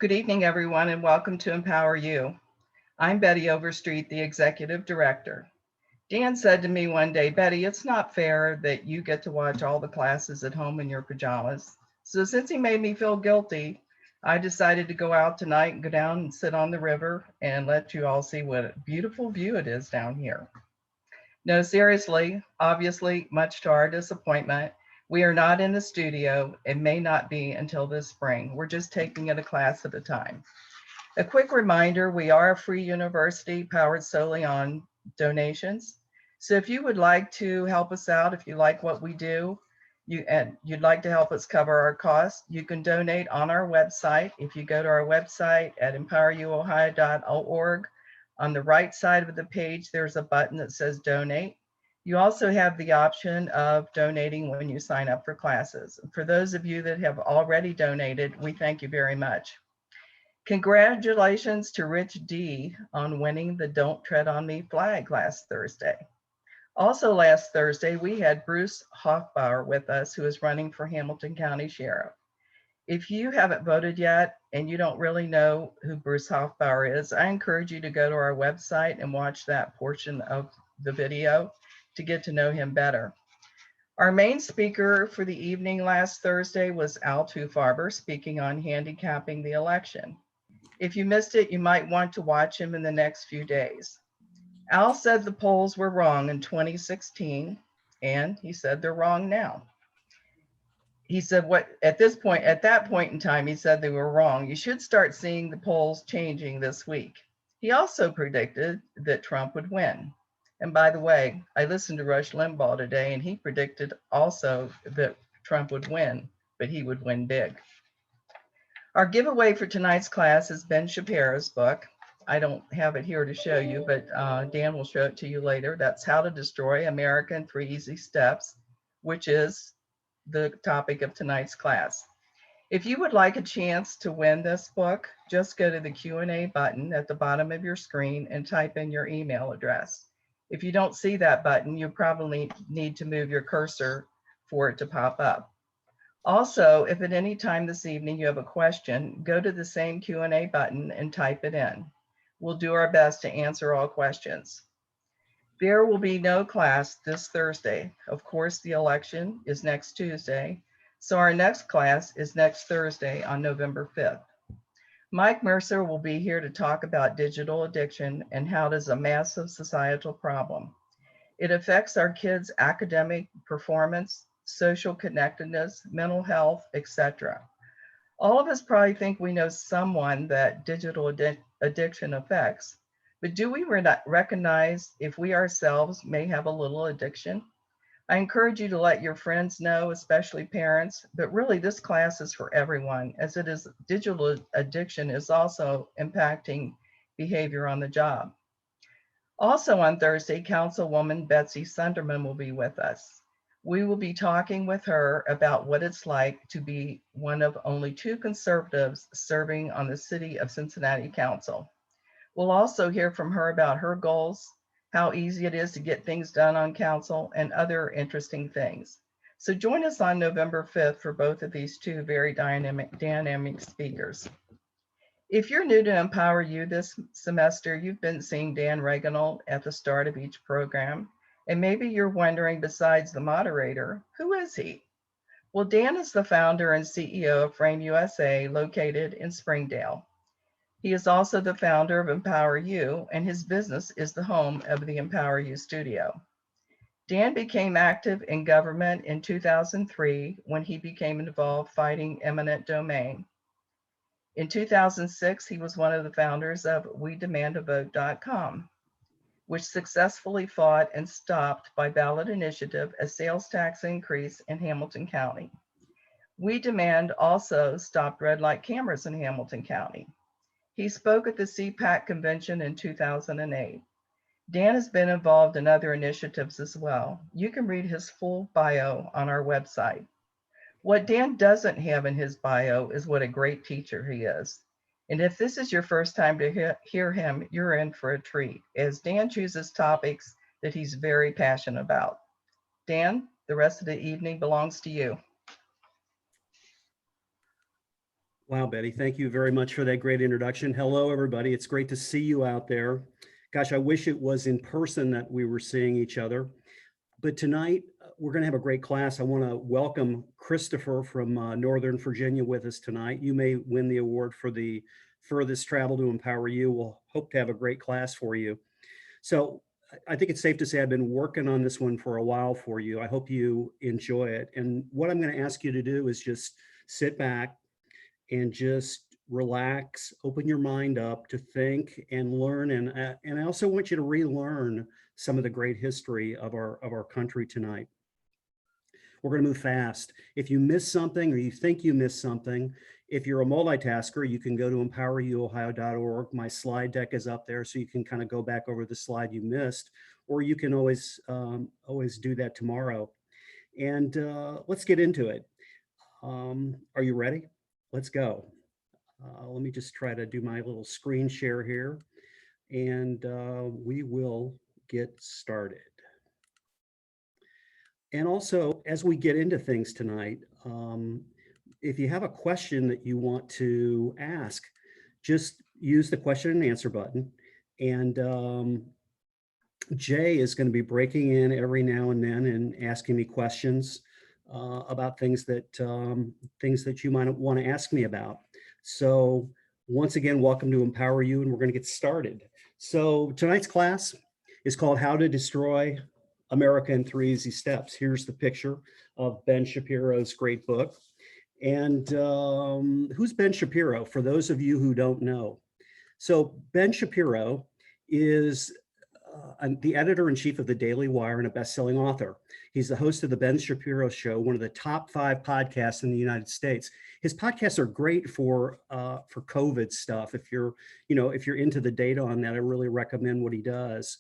Good evening, everyone, and welcome to EmpowerU. I'm Betty Overstreet, the Executive Director. Dan said to me one day, Betty, it's not fair that you get to watch all the classes at home in your pajamas. So since he made me feel guilty, I decided to go out tonight and go down and sit on the river and let you all see what a beautiful view it is down here. No, seriously, obviously, much to our disappointment, we are not in the studio and may not be until this spring. We're just taking it a class at a time. A quick reminder, we are a free university powered solely on donations. So if you would like to help us out, if you like what we do, and you'd like to help us cover our costs, you can donate on our website. If you go to our website at empoweruohio.org, on the right side of the page, there's a button that says donate. You also have the option of donating when you sign up for classes. For those of you that have already donated, we thank you very much. Congratulations to Rich D on winning the Don't Tread on Me flag last Thursday. Also last Thursday, we had Bruce Hoffbauer with us, who is running for Hamilton County Sheriff. If you haven't voted yet and you don't really know who Bruce Hoffbauer is, I encourage you to go to our website and watch that portion of the video to get to know him better. Our main speaker for the evening last Thursday was Al Tufarber, speaking on handicapping the election. If you missed it, you might want to watch him in the next few days. Al said the polls were wrong in 2016, and he said they're wrong now. He said at that point in time, he said they were wrong. You should start seeing the polls changing this week. He also predicted that Trump would win. And by the way, I listened to Rush Limbaugh today, and he predicted also that Trump would win, but he would win big. Our giveaway for tonight's class is Ben Shapiro's book. I don't have it here to show you, but Dan will show it to you later. That's How to Destroy America in 3 Easy Steps, which is the topic of tonight's class. If you would like a chance to win this book, just go to the Q&A button at the bottom of your screen and type in your email address. If you don't see that button, you probably need to move your cursor for it to pop up. Also, if at any time this evening you have a question, go to the same Q&A button and type it in. We'll do our best to answer all questions. There will be no class this Thursday. Of course, the election is next Tuesday, so our next class is next Thursday on November 5th. Mike Mercer will be here to talk about digital addiction and how it is a massive societal problem. It affects our kids' academic performance, social connectedness, mental health, etc. All of us probably think we know someone that digital addiction affects, but do we recognize if we ourselves may have a little addiction? I encourage you to let your friends know, especially parents, but really this class is for everyone, as it is digital addiction is also impacting behavior on the job. Also on Thursday, Councilwoman Betsy Sunderman will be with us. We will be talking with her about what it's like to be one of only 2 conservatives serving on the City of Cincinnati Council. We'll also hear from her about her goals, how easy it is to get things done on council, and other interesting things. So join us on November 5th for both of these 2 very dynamic speakers. If you're new to EmpowerU this semester, you've been seeing Dan Regenold at the start of each program. And maybe you're wondering, besides the moderator, who is he? Well, Dan is the founder and CEO of Frame USA, located in Springdale. He is also the founder of EmpowerU, and his business is the home of the EmpowerU studio. Dan became active in government in 2003 when he became involved fighting eminent domain. In 2006, he was one of the founders of WeDemandAVote.com, which successfully fought and stopped by ballot initiative a sales tax increase in Hamilton County. We Demand also stopped red light cameras in Hamilton County. He spoke at the CPAC convention in 2008. Dan has been involved in other initiatives as well. You can read his full bio on our website. What Dan doesn't have in his bio is what a great teacher he is. And if this is your first time to hear him, you're in for a treat, as Dan chooses topics that he's very passionate about. Dan, the rest of the evening belongs to you. Wow, Betty, thank you very much for that great introduction. Hello, everybody. It's great to see you out there. Gosh, I wish it was in person that we were seeing each other. But tonight, we're going to have a great class. I want to welcome Christopher from Northern Virginia with us tonight. You may win the award for the furthest travel to Empower You. We'll hope to have a great class for you. So I think it's safe to say I've been working on this one for a while for you. I hope you enjoy it. And what I'm going to ask you to do is just sit back and just relax, open your mind up to think and learn. And I also want you to relearn some of the great history of our country tonight. We're going to move fast. If you miss something or you think you missed something, if you're a multitasker, you can go to empoweruohio.org. My slide deck is up there, so you can kind of go back over the slide you missed, or you can always do that tomorrow. And let's get into it. Are you ready? Let's go. Let me just try to do my little screen share here, and we will get started. And also, as we get into things tonight, if you have a question that you want to ask, just use the question and answer button. And Jay is going to be breaking in every now and then and asking me questions about things that you might want to ask me about. So once again, welcome to Empower You, and we're going to get started. So tonight's class is called How to Destroy America in 3 Easy Steps. Here's the picture of Ben Shapiro's great book. And who's Ben Shapiro, for those of you who don't know? So Ben Shapiro is the editor-in-chief of the Daily Wire and a best-selling author. He's the host of the Ben Shapiro Show, one of the top 5 podcasts in the United States. His podcasts are great for COVID stuff. If you're into the data on that, I really recommend what he does.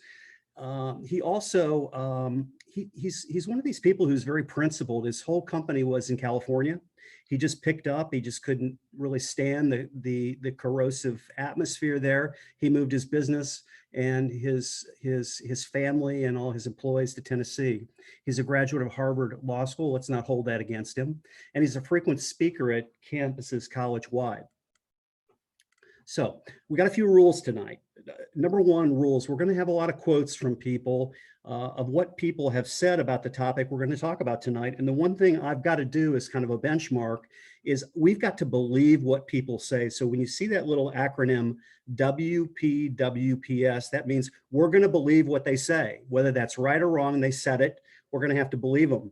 He also he's one of these people who's very principled. His whole company was in California. He just picked up. He just couldn't really stand the corrosive atmosphere there. He moved his business and his family and all his employees to Tennessee. He's a graduate of Harvard Law School. Let's not hold that against him. And he's a frequent speaker at campuses college-wide. So we got a few rules tonight. Number 1 rules, we're going to have a lot of quotes from people of what people have said about the topic we're going to talk about tonight. And the one thing I've got to do is kind of a benchmark is we've got to believe what people say. So when you see that little acronym WPWPS, that means we're going to believe what they say, whether that's right or wrong. They said it, we're going to have to believe them.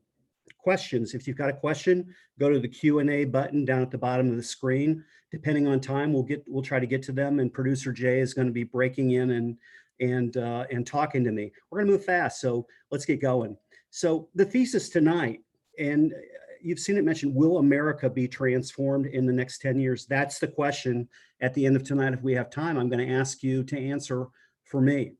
Questions. If you've got a question, go to the Q&A button down at the bottom of the screen. Depending on time, we'll try to get to them, and producer Jay is going to be breaking in and talking to me. We're going to move fast, so let's get going. So the thesis tonight, and you've seen it mentioned, will America be transformed in the next 10 years? That's the question at the end of tonight. If we have time, I'm going to ask you to answer for me.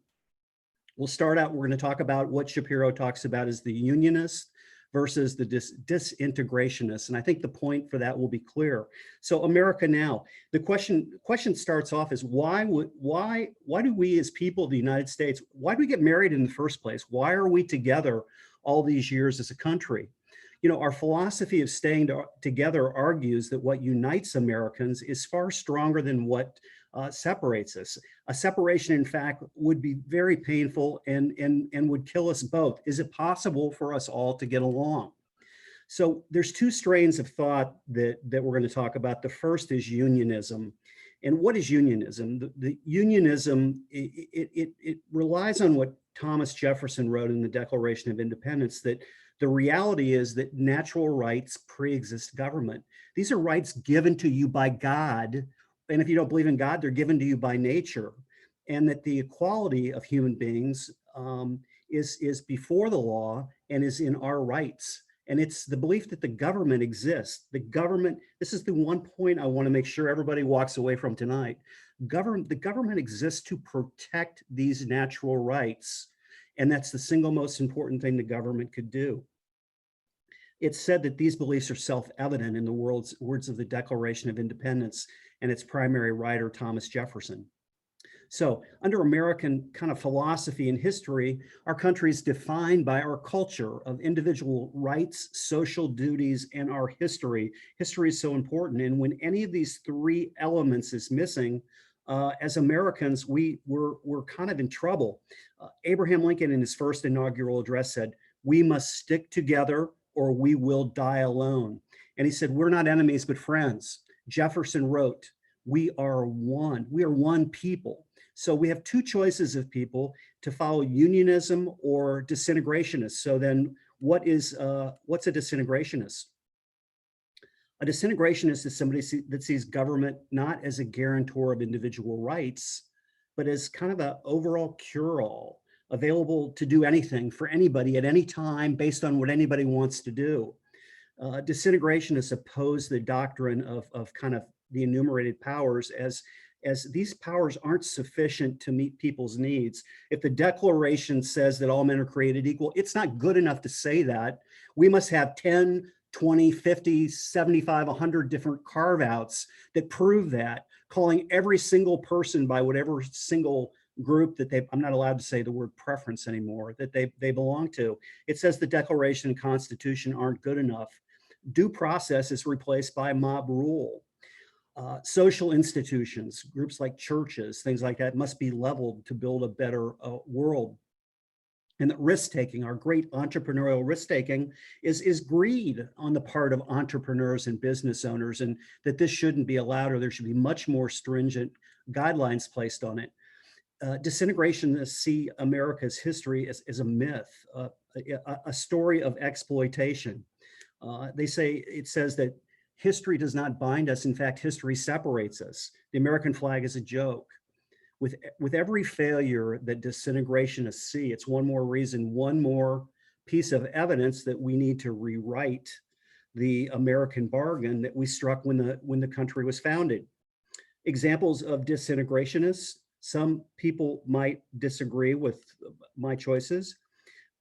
We'll start out, we're going to talk about what Shapiro talks about as the Unionist versus the Disintegrationists. And I think the point for that will be clear. So America now, the question starts off as why do we as people of the United States, why do we get married in the first place? Why are we together all these years as a country? You know, our philosophy of staying together argues that what unites Americans is far stronger than what separates us. A separation, in fact, would be very painful and would kill us both. Is it possible for us all to get along? So there's 2 strains of thought that we're going to talk about. The first is unionism. And what is unionism? The unionism, it relies on what Thomas Jefferson wrote in the Declaration of Independence, that the reality is that natural rights pre-exist government. These are rights given to you by God. And if you don't believe in God, they're given to you by nature. And that the equality of human beings is before the law and is in our rights. And it's the belief that the government exists. The government, this is the one point I want to make sure everybody walks away from tonight. The government exists to protect these natural rights. And that's the single most important thing the government could do. It's said that these beliefs are self-evident in the words of the Declaration of Independence and its primary writer, Thomas Jefferson. So under American kind of philosophy and history, our country is defined by our culture of individual rights, social duties, and our history. History is so important. And when any of these three elements is missing, as Americans, we're kind of in trouble. Abraham Lincoln in his first inaugural address said, "We must stick together or we will die alone." And he said, "We're not enemies, but friends." Jefferson wrote, "We are one. We are one people." So we have two choices of people to follow unionism or disintegrationists. So then what's a disintegrationist? A disintegrationist is somebody that sees government not as a guarantor of individual rights, but as kind of an overall cure-all, available to do anything for anybody at any time based on what anybody wants to do. Disintegrationists oppose the doctrine of kind of the enumerated powers as these powers aren't sufficient to meet people's needs. If the Declaration says that all men are created equal, it's not good enough to say that. We must have 10, 20, 50, 75, 100 different carve-outs that prove that, calling every single person by whatever single group that I'm not allowed to say the word preference anymore, that they belong to. It says the Declaration and Constitution aren't good enough. Due process is replaced by mob rule. Social institutions, groups like churches, things like that, must be leveled to build a better world. And that risk-taking, our great entrepreneurial risk-taking, is greed on the part of entrepreneurs and business owners, and that this shouldn't be allowed, or there should be much more stringent guidelines placed on it. Disintegrationists see America's history as a myth, a story of exploitation. It says that history does not bind us. In fact, history separates us. The American flag is a joke. With every failure that disintegrationists see, it's one more reason, one more piece of evidence that we need to rewrite the American bargain that we struck when the country was founded. Examples of disintegrationists: some people might disagree with my choices,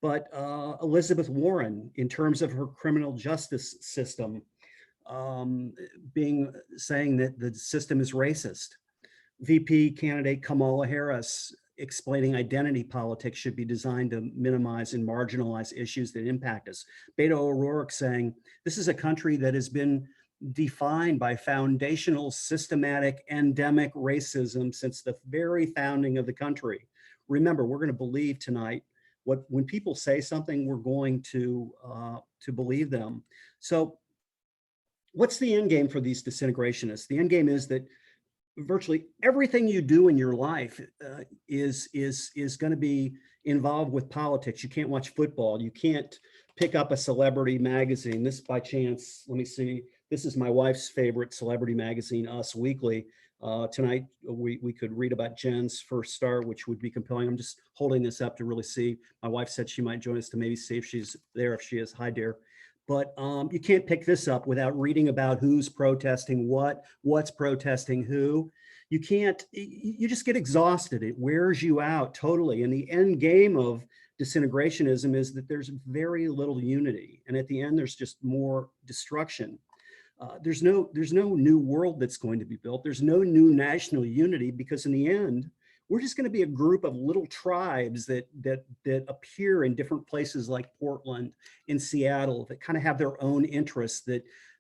but Elizabeth Warren, in terms of her criminal justice system, saying that the system is racist. VP candidate Kamala Harris explaining identity politics should be designed to minimize and marginalize issues that impact us. Beto O'Rourke saying this is a country that has been defined by foundational, systematic, endemic racism since the very founding of the country. Remember, we're going to believe tonight when people say something, we're going to believe them. So what's the end game for these disintegrationists? The end game is that virtually everything you do in your life is going to be involved with politics. You can't watch football. You can't pick up a celebrity magazine. This, by chance, let me see. This is my wife's favorite celebrity magazine, Us Weekly. Tonight, we could read about Jen's first start, which would be compelling. I'm just holding this up to really see. My wife said she might join us to maybe see if she's there. If she is, hi, dear. But you can't pick this up without reading about who's protesting what's protesting who. You can't, you just get exhausted. It wears you out totally. And the end game of disintegrationism is that there's very little unity. And at the end, there's just more destruction. There's no new world that's going to be built. There's no new national unity, because in the end, we're just going to be a group of little tribes that appear in different places like Portland, in Seattle, that kind of have their own interests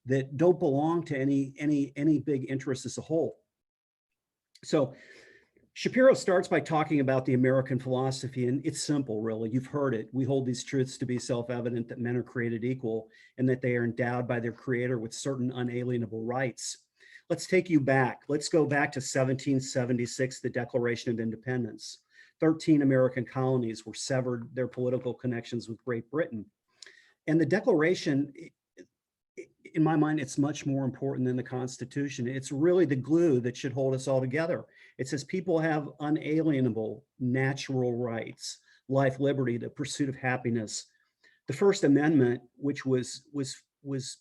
that don't belong to any big interest as a whole. So Shapiro starts by talking about the American philosophy, and it's simple, really. You've heard it. We hold these truths to be self-evident, that men are created equal and that they are endowed by their creator with certain unalienable rights. Let's take you back. Let's go back to 1776, the Declaration of Independence. 13 American colonies were severed their political connections with Great Britain. And the Declaration, in my mind, it's much more important than the Constitution. It's really the glue that should hold us all together. It says people have unalienable natural rights: life, liberty, the pursuit of happiness. The First Amendment, which was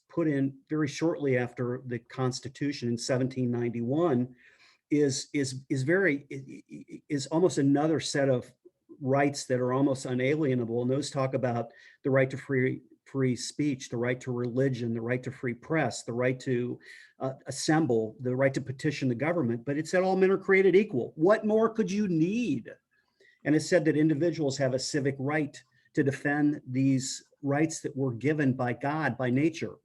put in very shortly after the Constitution in 1791, is almost another set of rights that are almost unalienable. And those talk about the right to free free speech, the right to religion, the right to free press, the right to assemble, the right to petition the government, but it said all men are created equal. What more could you need? And it said that individuals have a civic right to defend these rights that were given by God, by nature.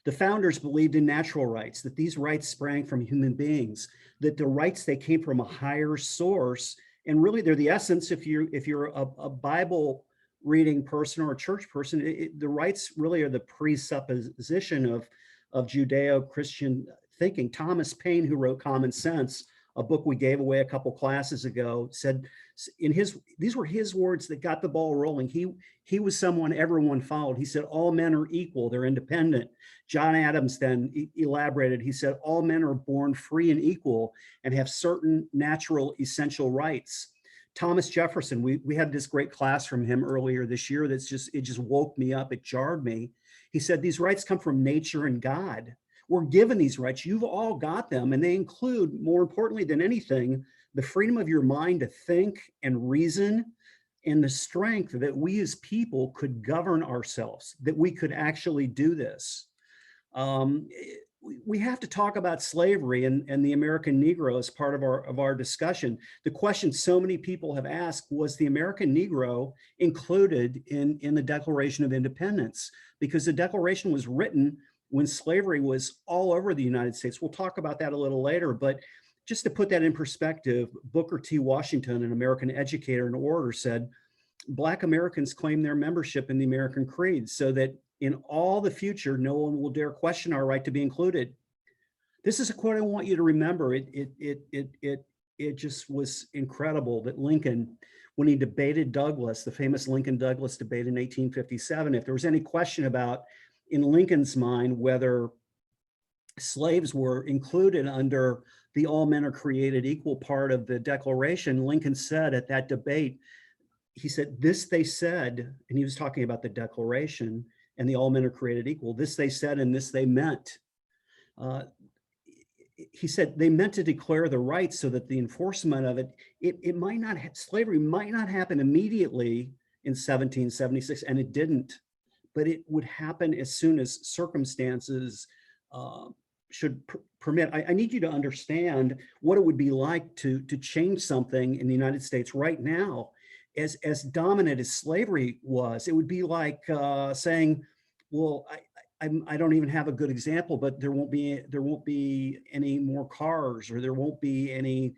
The founders believed in natural rights, that these rights sprang from human beings, that the rights, they came from a higher source. And really they're the essence. If you're a Bible reading person or a church person, the rights really are the presupposition of Judeo-Christian thinking. Thomas Paine, who wrote Common Sense, a book we gave away a couple classes ago, said these were his words that got the ball rolling. He was someone everyone followed. He said, all men are equal, they're independent. John Adams then elaborated, he said, all men are born free and equal and have certain natural essential rights. Thomas Jefferson, we had this great class from him earlier this year it just woke me up, it jarred me. He said, these rights come from nature and God. We're given these rights, you've all got them, and they include, more importantly than anything, the freedom of your mind to think and reason, and the strength that we as people could govern ourselves, that we could actually do this. We have to talk about slavery and the American Negro as part of our discussion. The question so many people have asked, was the American Negro included in the Declaration of Independence? Because the Declaration was written when slavery was all over the United States. We'll talk about that a little later, but just to put that in perspective, Booker T. Washington, an American educator and orator, said, Black Americans claim their membership in the American Creed so that in all the future, no one will dare question our right to be included. This is a quote I want you to remember. It just was incredible that Lincoln, when he debated Douglas, the famous Lincoln-Douglas debate in 1857, if there was any question about, in Lincoln's mind, whether slaves were included under the all men are created equal part of the Declaration, Lincoln said at that debate, he said, this they said, and he was talking about the Declaration and the all men are created equal, this they said and this they meant. He said they meant to declare the right so that the enforcement of it might not, slavery might not happen immediately in 1776, and it didn't, but it would happen as soon as circumstances should permit. I need you to understand what it would be like to change something in the United States right now. As dominant as slavery was, it would be like saying, well, I don't even have a good example, but there won't be any more cars, or there won't be any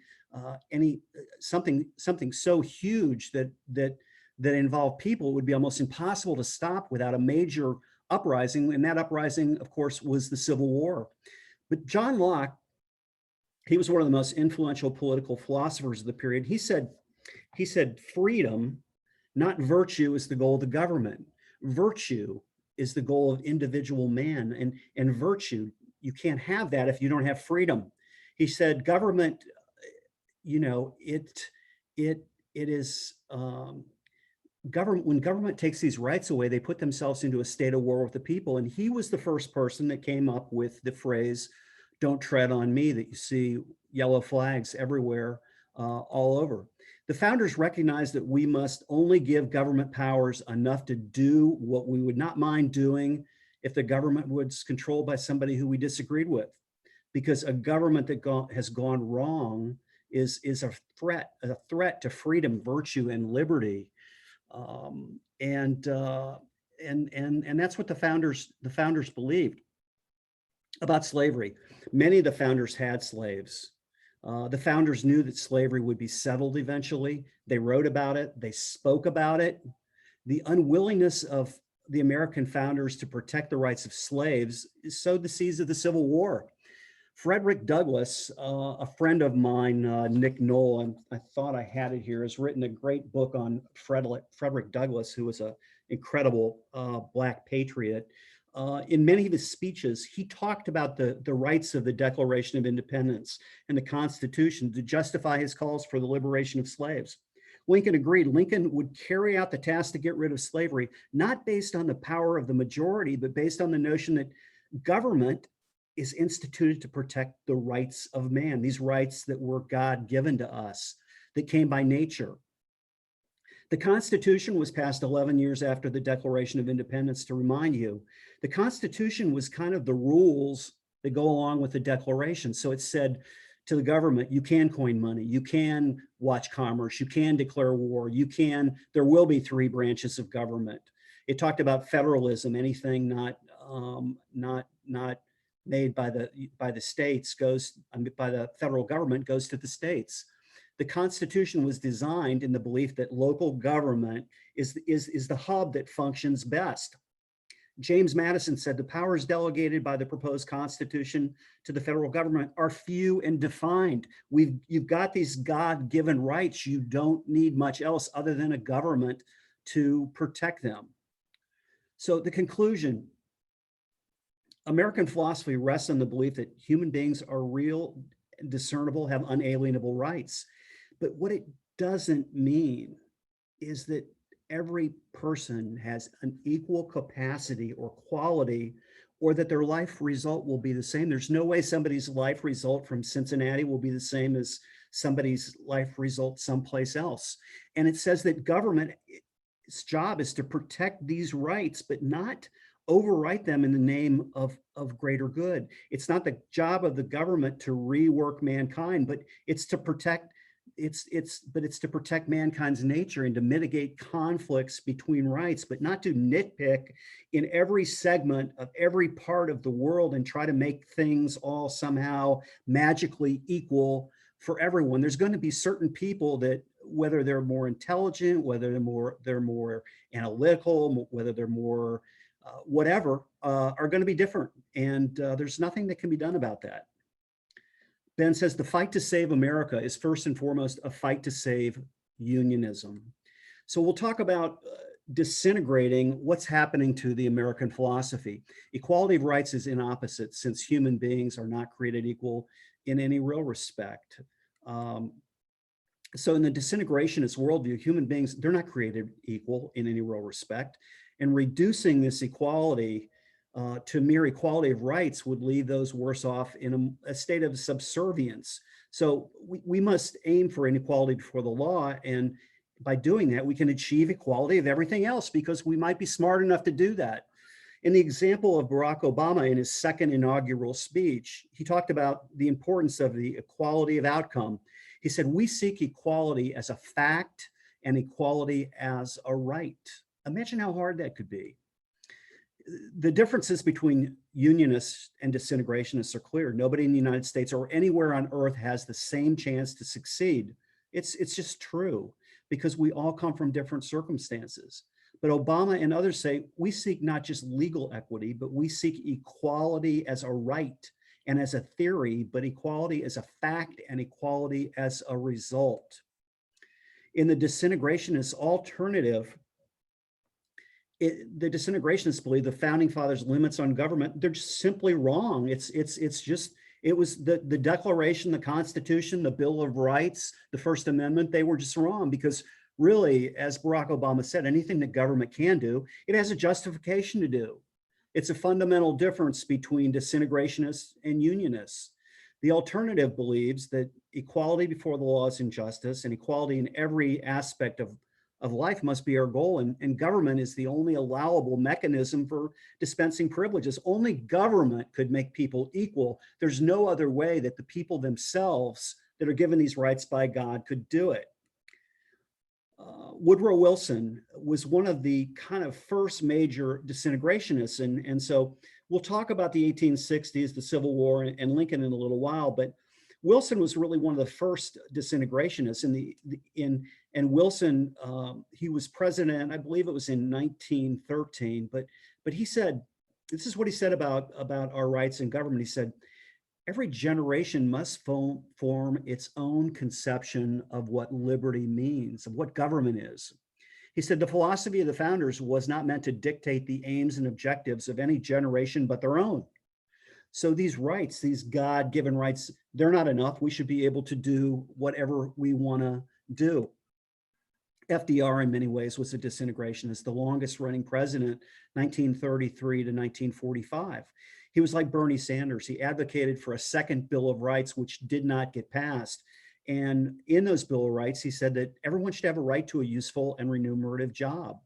something so huge that involved people. It would be almost impossible to stop without a major uprising, and that uprising, of course, was the Civil War. But John Locke, he was one of the most influential political philosophers of the period. He said, freedom, not virtue, is the goal of the government. Virtue is the goal of individual man, and virtue, you can't have that if you don't have freedom. He said, government, you know, it is, government, when government takes these rights away, they put themselves into a state of war with the people. And he was the first person that came up with the phrase, don't tread on me, that you see yellow flags everywhere, all over. The founders recognized that we must only give government powers enough to do what we would not mind doing if the government was controlled by somebody who we disagreed with, because a government that has gone wrong is a threat to freedom, virtue, and liberty. And that's what the founders believed about slavery. Many of the founders had slaves. The founders knew that slavery would be settled eventually. They wrote about it, they spoke about it. The unwillingness of the American founders to protect the rights of slaves sowed the seeds of the Civil War. Frederick Douglass, a friend of mine, Nick Knoll, I thought I had it here, has written a great book on Frederick Douglass, who was an incredible Black patriot. In many of his speeches, he talked about the rights of the Declaration of Independence and the Constitution to justify his calls for the liberation of slaves. Lincoln agreed. Lincoln would carry out the task to get rid of slavery, not based on the power of the majority, but based on the notion that government is instituted to protect the rights of man, these rights that were God given to us, that came by nature. The Constitution was passed 11 years after the Declaration of Independence. To remind you, the Constitution was kind of the rules that go along with the Declaration. So it said to the government, you can coin money, you can watch commerce, you can declare war, there will be 3 branches of government. It talked about federalism, anything not made by the states by the federal government goes to the states. The Constitution was designed in the belief that local government is the hub that functions best. James Madison said the powers delegated by the proposed Constitution to the federal government are few and defined. You've got these God-given rights. You don't need much else other than a government to protect them. So the conclusion, American philosophy rests on the belief that human beings are real, discernible, have unalienable rights. But what it doesn't mean is that every person has an equal capacity or quality, or that their life result will be the same. There's no way somebody's life result from Cincinnati will be the same as somebody's life result someplace else. And it says that government's job is to protect these rights, but not overwrite them in the name of greater good. It's not the job of the government to rework mankind, but it's to protect to protect mankind's nature and to mitigate conflicts between rights, but not to nitpick in every segment of every part of the world and try to make things all somehow magically equal for everyone. There's going to be certain people that, whether they're more intelligent, whether they're more analytical, whether they're more whatever, are going to be different. And there's nothing that can be done about that. Ben says the fight to save America is first and foremost a fight to save unionism. So we'll talk about disintegrating what's happening to the American philosophy. Equality of rights is inopposite, since human beings are not created equal in any real respect. So in the disintegrationist worldview, human beings, they're not created equal in any real respect. And reducing this equality to mere equality of rights would leave those worse off in a state of subservience. So we must aim for inequality before the law. And by doing that, we can achieve equality of everything else, because we might be smart enough to do that. In the example of Barack Obama in his second inaugural speech, he talked about the importance of the equality of outcome. He said, we seek equality as a fact and equality as a right. Imagine how hard that could be. The differences between unionists and disintegrationists are clear. Nobody in the United States or anywhere on earth has the same chance to succeed. It's just true, because we all come from different circumstances. But Obama and others say, we seek not just legal equity, but we seek equality as a right and as a theory, but equality as a fact and equality as a result. In the disintegrationist alternative, the disintegrationists believe the founding fathers' limits on government, they're just simply wrong. It was the Declaration, the Constitution, the Bill of Rights, the First Amendment, they were just wrong, because really, as Barack Obama said, anything that government can do, it has a justification to do. It's a fundamental difference between disintegrationists and unionists. The alternative believes that equality before the law is injustice, and equality in every aspect of life must be our goal, and government is the only allowable mechanism for dispensing privileges. Only government could make people equal. There's no other way that the people themselves that are given these rights by God could do it. Woodrow Wilson was one of the kind of first major disintegrationists, and so we'll talk about the 1860s, the Civil War, and Lincoln in a little while, but Wilson was really one of the first disintegrationists and Wilson, he was president, I believe it was in 1913, but he said, this is what he said about our rights in government. He said, every generation must form its own conception of what liberty means, of what government is. He said, the philosophy of the founders was not meant to dictate the aims and objectives of any generation but their own. So these rights, these God-given rights, they're not enough. We should be able to do whatever we want to do. FDR in many ways was a disintegrationist, the longest running president, 1933 to 1945. He was like Bernie Sanders. He advocated for a second Bill of Rights, which did not get passed. And in those Bill of Rights, he said that everyone should have a right to a useful and remunerative job.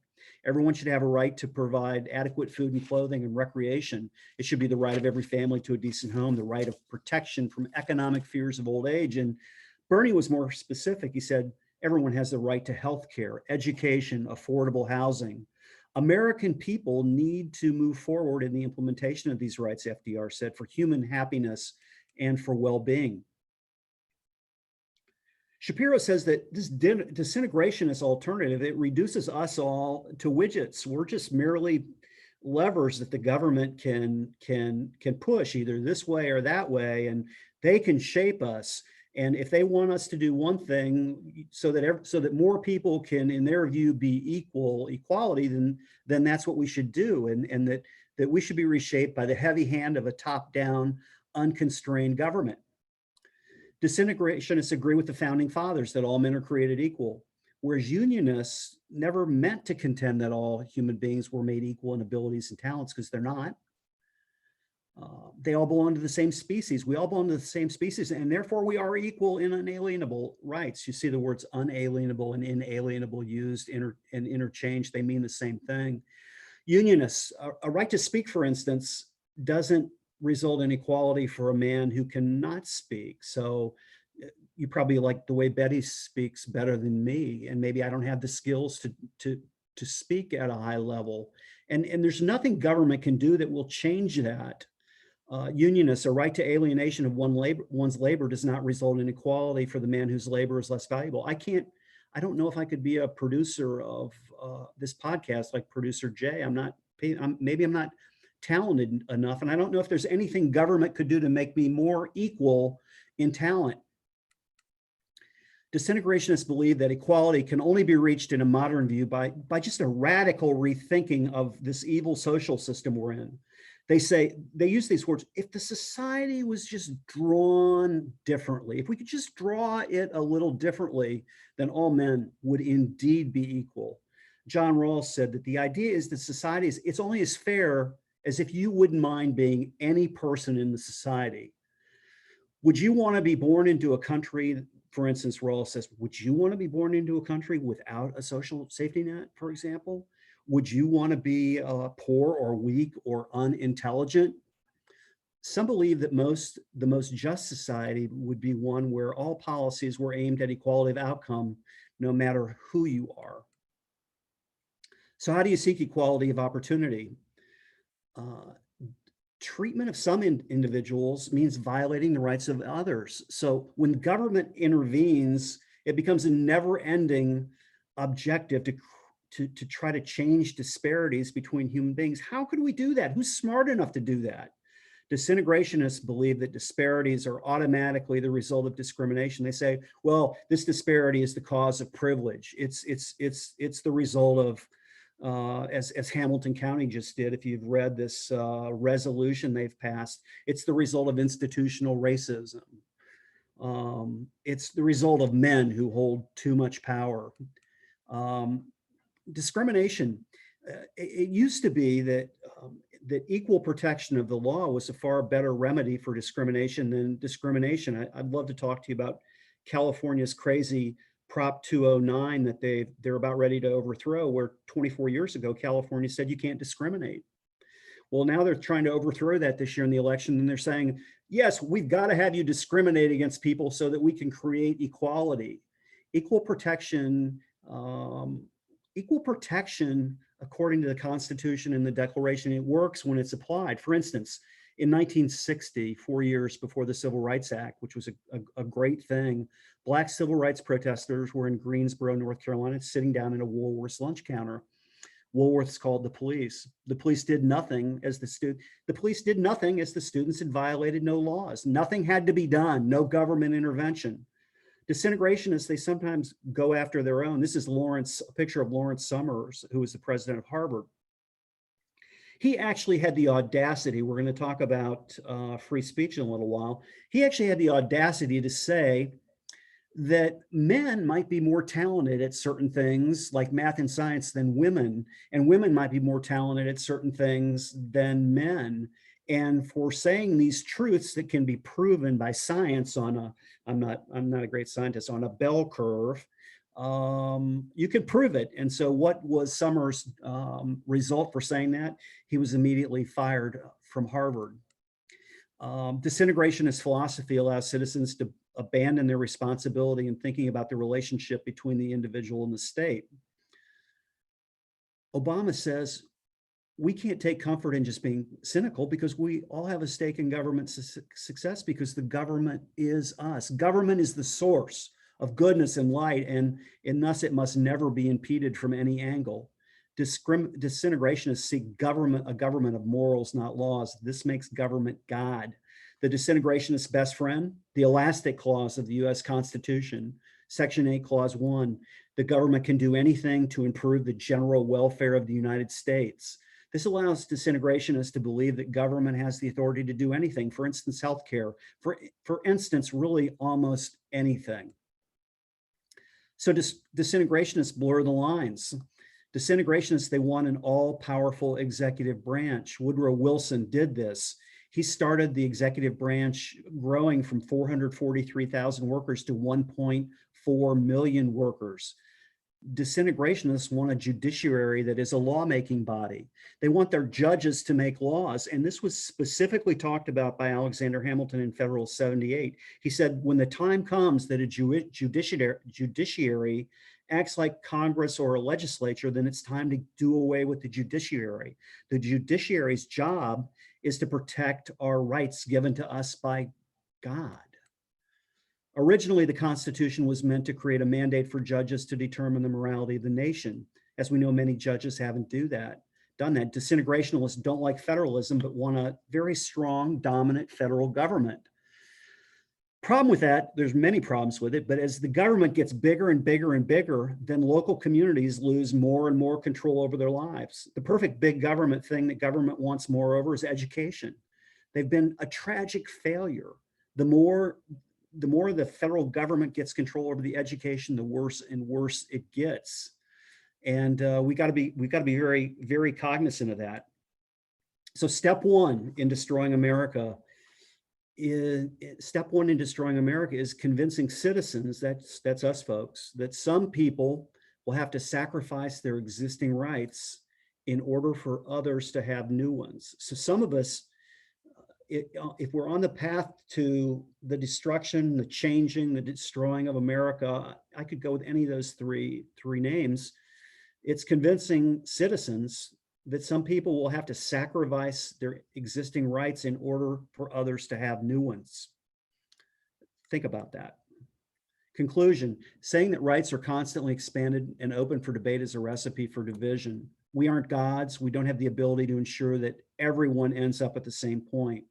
Everyone should have a right to provide adequate food and clothing and recreation. It should be the right of every family to a decent home, the right of protection from economic fears of old age. And Bernie was more specific. He said, everyone has the right to health care, education, affordable housing. American people need to move forward in the implementation of these rights, FDR said, for human happiness and for well-being. Shapiro says that this disintegrationist alternative, it reduces us all to widgets. We're just merely levers that the government can push either this way or that way, and they can shape us. And if they want us to do one thing so that more people can, in their view, be equality, then that's what we should do, and that we should be reshaped by the heavy hand of a top-down, unconstrained government. Disintegrationists agree with the founding fathers that all men are created equal, whereas Unionists never meant to contend that all human beings were made equal in abilities and talents, because they're not. They all belong to the same species. We all belong to the same species, and therefore we are equal in unalienable rights. You see the words unalienable and inalienable used and interchanged. They mean the same thing. Unionists, a right to speak, for instance, doesn't result in equality for a man who cannot speak. So you probably like the way Betty speaks better than me, and maybe I don't have the skills to speak at a high level. And there's nothing government can do that will change that. Unionists, a right to alienation of one's labor does not result in equality for the man whose labor is less valuable. I don't know if I could be a producer of this podcast like producer Jay. Maybe I'm not talented enough, and I don't know if there's anything government could do to make me more equal in talent. Disintegrationists believe that equality can only be reached in a modern view by just a radical rethinking of this evil social system we're in. They use these words, if the society was just drawn differently, if we could just draw it a little differently, then all men would indeed be equal. John Rawls said that the idea is that society it's only as fair as if you wouldn't mind being any person in the society. Would you want to be born into a country, for instance, Rawls says, would you want to be born into a country without a social safety net, for example? Would you want to be poor or weak or unintelligent? Some believe that the most just society would be one where all policies were aimed at equality of outcome, no matter who you are. So how do you seek equality of opportunity? Treatment of some individuals means violating the rights of others. So when government intervenes, it becomes a never-ending objective to try to change disparities between human beings. How could we do that? Who's smart enough to do that? Disintegrationists believe that disparities are automatically the result of discrimination. They say, well, this disparity is the cause of privilege. It's the result of as Hamilton County just did, if you've read this resolution they've passed, it's the result of institutional racism. It's the result of men who hold too much power. Discrimination, it used to be that equal protection of the law was a far better remedy for discrimination than discrimination. I'd love to talk to you about California's crazy Prop 209 that they're about ready to overthrow, where 24 years ago, California said you can't discriminate. Well, now they're trying to overthrow that this year in the election, and they're saying, yes, we've got to have you discriminate against people so that we can create equality. Equal protection, according to the Constitution and the Declaration, it works when it's applied. For instance, in 1960, 4 years before the Civil Rights Act, which was a great thing, Black civil rights protesters were in Greensboro, North Carolina, sitting down at a Woolworth's lunch counter. Woolworths called the police. The police did nothing as the students had violated no laws. Nothing had to be done, no government intervention. Disintegrationists, they sometimes go after their own. This is a picture of Lawrence Summers, who was the president of Harvard. He actually had the audacity, we're going to talk about free speech in a little while. He actually had the audacity to say that men might be more talented at certain things like math and science than women, and women might be more talented at certain things than men. And for saying these truths that can be proven by science on a, I'm not a great scientist, on a bell curve, you could prove it. And so what was Summers' result for saying that? He was immediately fired from Harvard. Disintegrationist philosophy allows citizens to abandon their responsibility in thinking about the relationship between the individual and the state. Obama says, we can't take comfort in just being cynical because we all have a stake in government success because the government is us. Government is the source of goodness and light, and thus it must never be impeded from any angle. Disintegrationists seek a government of morals, not laws. This makes government God. The disintegrationist's best friend, the elastic clause of the US Constitution, Section 8, Clause 1, the government can do anything to improve the general welfare of the United States. This allows disintegrationists to believe that government has the authority to do anything, for instance, healthcare, for instance, really almost anything. So disintegrationists blur the lines. Disintegrationists, they want an all-powerful executive branch. Woodrow Wilson did this. He started the executive branch growing from 443,000 workers to 1.4 million workers. Disintegrationists want a judiciary that is a lawmaking body. They want their judges to make laws. And this was specifically talked about by Alexander Hamilton in Federal 78. He said, when the time comes that a judiciary acts like Congress or a legislature, then it's time to do away with the judiciary. The judiciary's job is to protect our rights given to us by God. Originally, the Constitution was meant to create a mandate for judges to determine the morality of the nation. As we know, many judges haven't done that. Disintegrationists don't like federalism, but want a very strong, dominant federal government. Problem with that, there's many problems with it, but as the government gets bigger and bigger and bigger, then local communities lose more and more control over their lives. The perfect big government thing that government wants more over is education. They've been a tragic failure. The more the federal government gets control over the education, the worse and worse it gets. And we got to be very, very cognizant of that. So step one in destroying America is convincing citizens, that's us folks, that some people will have to sacrifice their existing rights in order for others to have new ones. So some of us, if we're on the path to the destruction, the changing, the destroying of America, I could go with any of those three names. It's convincing citizens that some people will have to sacrifice their existing rights in order for others to have new ones. Think about that. Conclusion, saying that rights are constantly expanded and open for debate is a recipe for division. We aren't gods. We don't have the ability to ensure that everyone ends up at the same point.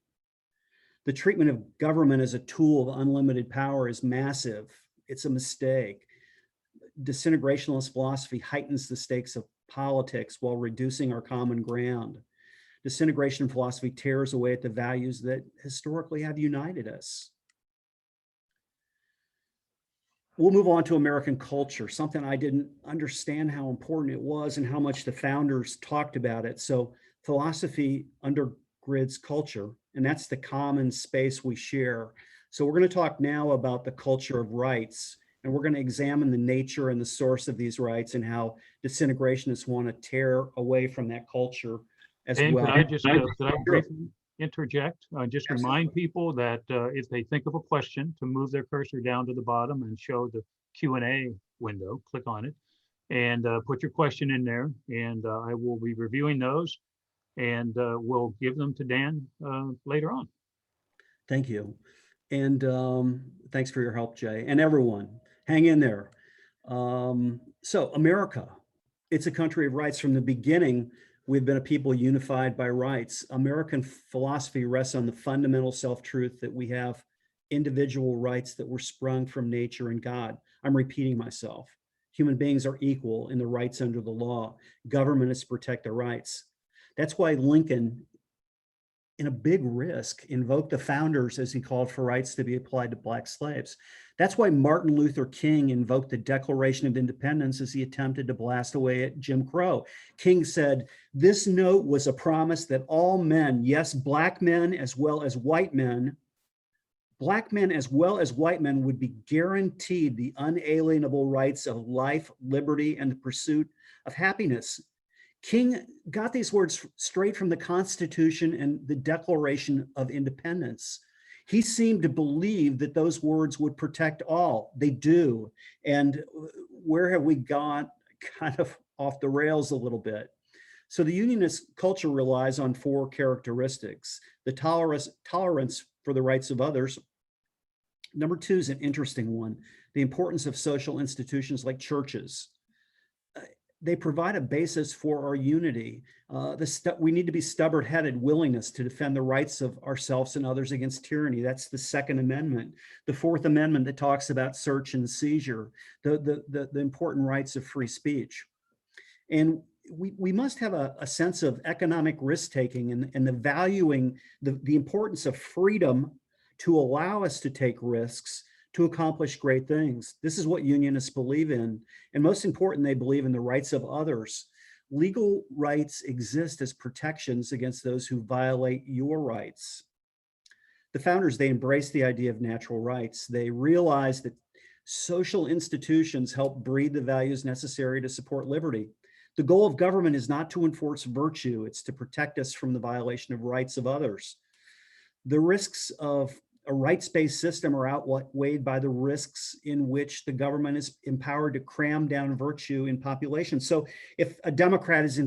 The treatment of government as a tool of unlimited power is massive. It's a mistake. Disintegrationist philosophy heightens the stakes of politics while reducing our common ground. Disintegration philosophy tears away at the values that historically have united us. We'll move on to American culture, something I didn't understand how important it was and how much the founders talked about it. So philosophy undergirds culture, and that's the common space we share. So we're going to talk now about the culture of rights, and we're going to examine the nature and the source of these rights and how disintegrationists want to tear away from that culture as Ben, well. could I briefly interject? Just remind people that if they think of a question, to move their cursor down to the bottom and show the Q&A window, click on it, and put your question in there, and I will be reviewing those, and we'll give them to Dan later on. Thank you. And thanks for your help, Jay, and everyone. Hang in there. So America, it's a country of rights. From the beginning, we've been a people unified by rights. American philosophy rests on the fundamental self-truth that we have individual rights that were sprung from nature and God. I'm repeating myself. Human beings are equal in the rights under the law. Government is to protect their rights. That's why Lincoln in a big risk, invoked the founders as he called for rights to be applied to Black slaves. That's why Martin Luther King invoked the Declaration of Independence as he attempted to blast away at Jim Crow. King said, "This note was a promise that all men, yes, Black men as well as white men, Black men as well as white men would be guaranteed the unalienable rights of life, liberty, and the pursuit of happiness." King got these words straight from the Constitution and the Declaration of Independence. He seemed to believe that those words would protect all. They do. And where have we gone kind of off the rails a little bit? So the Unionist culture relies on four characteristics: the tolerance for the rights of others. Number two is an interesting one: the importance of social institutions like churches. They provide a basis for our unity. We need to be stubborn-headed willingness to defend the rights of ourselves and others against tyranny. That's the Second Amendment. The Fourth Amendment that talks about search and seizure, the important rights of free speech. And we must have a sense of economic risk-taking and the valuing, the importance of freedom to allow us to take risks to accomplish great things. This is what Unionists believe in. And most important, they believe in the rights of others. Legal rights exist as protections against those who violate your rights. The founders, they embraced the idea of natural rights. They realized that social institutions help breed the values necessary to support liberty. The goal of government is not to enforce virtue, it's to protect us from the violation of rights of others. The risks of a rights-based system are outweighed by the risks in which the government is empowered to cram down virtue in population. So if a Democrat is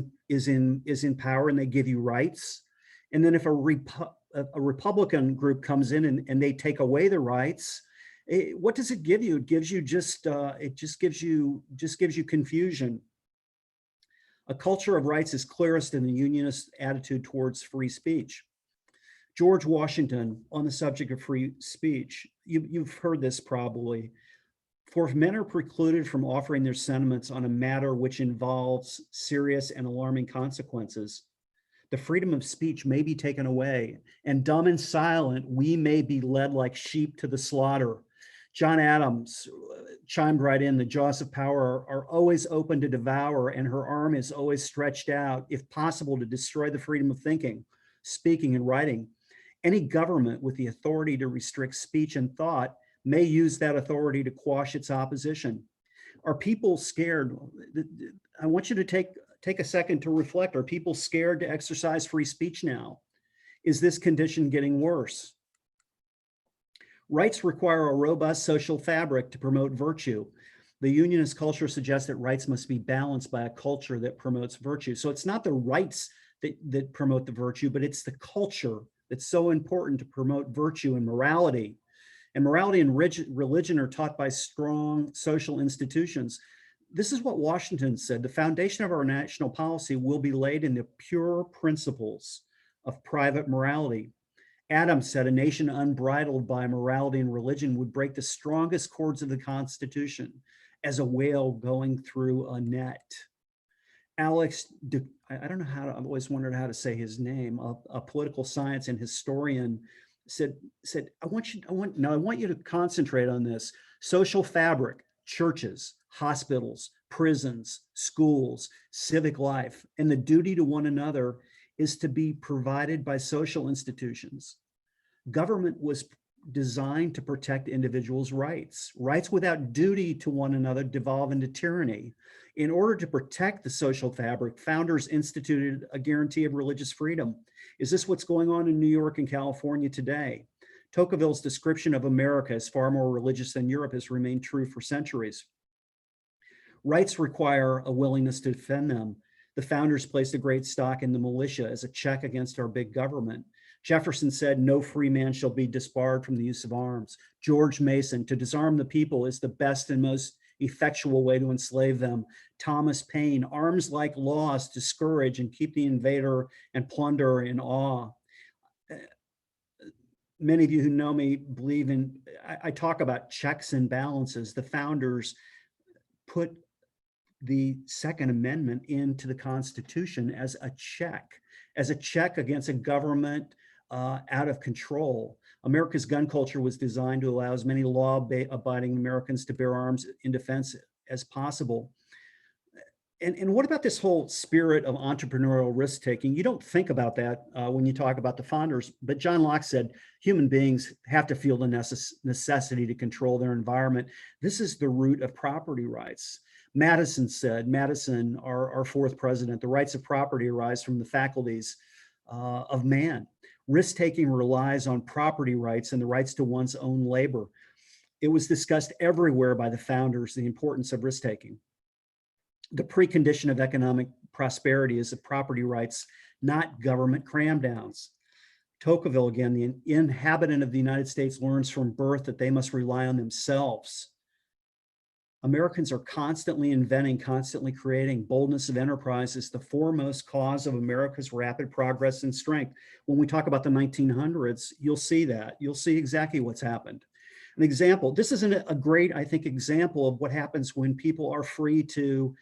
in power and they give you rights, and then if a Republican group comes in and they take away the rights, what does it give you? It gives you just gives you confusion. A culture of rights is clearest in the Unionist attitude towards free speech. George Washington, on the subject of free speech, you've heard this probably. For if men are precluded from offering their sentiments on a matter which involves serious and alarming consequences, the freedom of speech may be taken away, and dumb and silent, we may be led like sheep to the slaughter. John Adams chimed right in, the jaws of power are always open to devour, and her arm is always stretched out, if possible, to destroy the freedom of thinking, speaking, and writing. Any government with the authority to restrict speech and thought may use that authority to quash its opposition. Are people scared? I want you to take a second to reflect. Are people scared to exercise free speech now? Is this condition getting worse? Rights require a robust social fabric to promote virtue. The Unionist culture suggests that rights must be balanced by a culture that promotes virtue. So it's not the rights that promote the virtue, but it's the culture that's so important to promote virtue and morality. And morality and religion are taught by strong social institutions. This is what Washington said: the foundation of our national policy will be laid in the pure principles of private morality. Adams said a nation unbridled by morality and religion would break the strongest cords of the Constitution as a whale going through a net. I don't know how to, I've always wondered how to say his name, a political science and historian said, I want you to concentrate on this. Social fabric, churches, hospitals, prisons, schools, civic life, and the duty to one another is to be provided by social institutions. Government was designed to protect individuals' rights. Rights without duty to one another devolve into tyranny. In order to protect the social fabric, founders instituted a guarantee of religious freedom. Is this what's going on in New York and California today? Tocqueville's description of America as far more religious than Europe has remained true for centuries. Rights require a willingness to defend them. The founders placed a great stock in the militia as a check against our big government. Jefferson said, no free man shall be disbarred from the use of arms. George Mason, to disarm the people is the best and most effectual way to enslave them. Thomas Paine, arms like laws discourage and keep the invader and plunderer in awe. Many of you who know me believe in, I talk about checks and balances. The founders put the Second Amendment into the Constitution as a check against a government out of control. America's gun culture was designed to allow as many law-abiding Americans to bear arms in defense as possible. And what about this whole spirit of entrepreneurial risk-taking? You don't think about that when you talk about the founders, but John Locke said human beings have to feel the necessity to control their environment. This is the root of property rights. Madison said, Madison, our fourth president, the rights of property arise from the faculties of man. Risk-taking relies on property rights and the rights to one's own labor. It was discussed everywhere by the founders, the importance of risk-taking. The precondition of economic prosperity is the property rights, not government cram-downs. Tocqueville, again, the inhabitant of the United States learns from birth that they must rely on themselves. Americans are constantly inventing, constantly creating. Boldness of enterprise is the foremost cause of America's rapid progress and strength. When we talk about the 1900s, you'll see that. You'll see exactly what's happened. An example, this is a great, I think, example of what happens when people are free to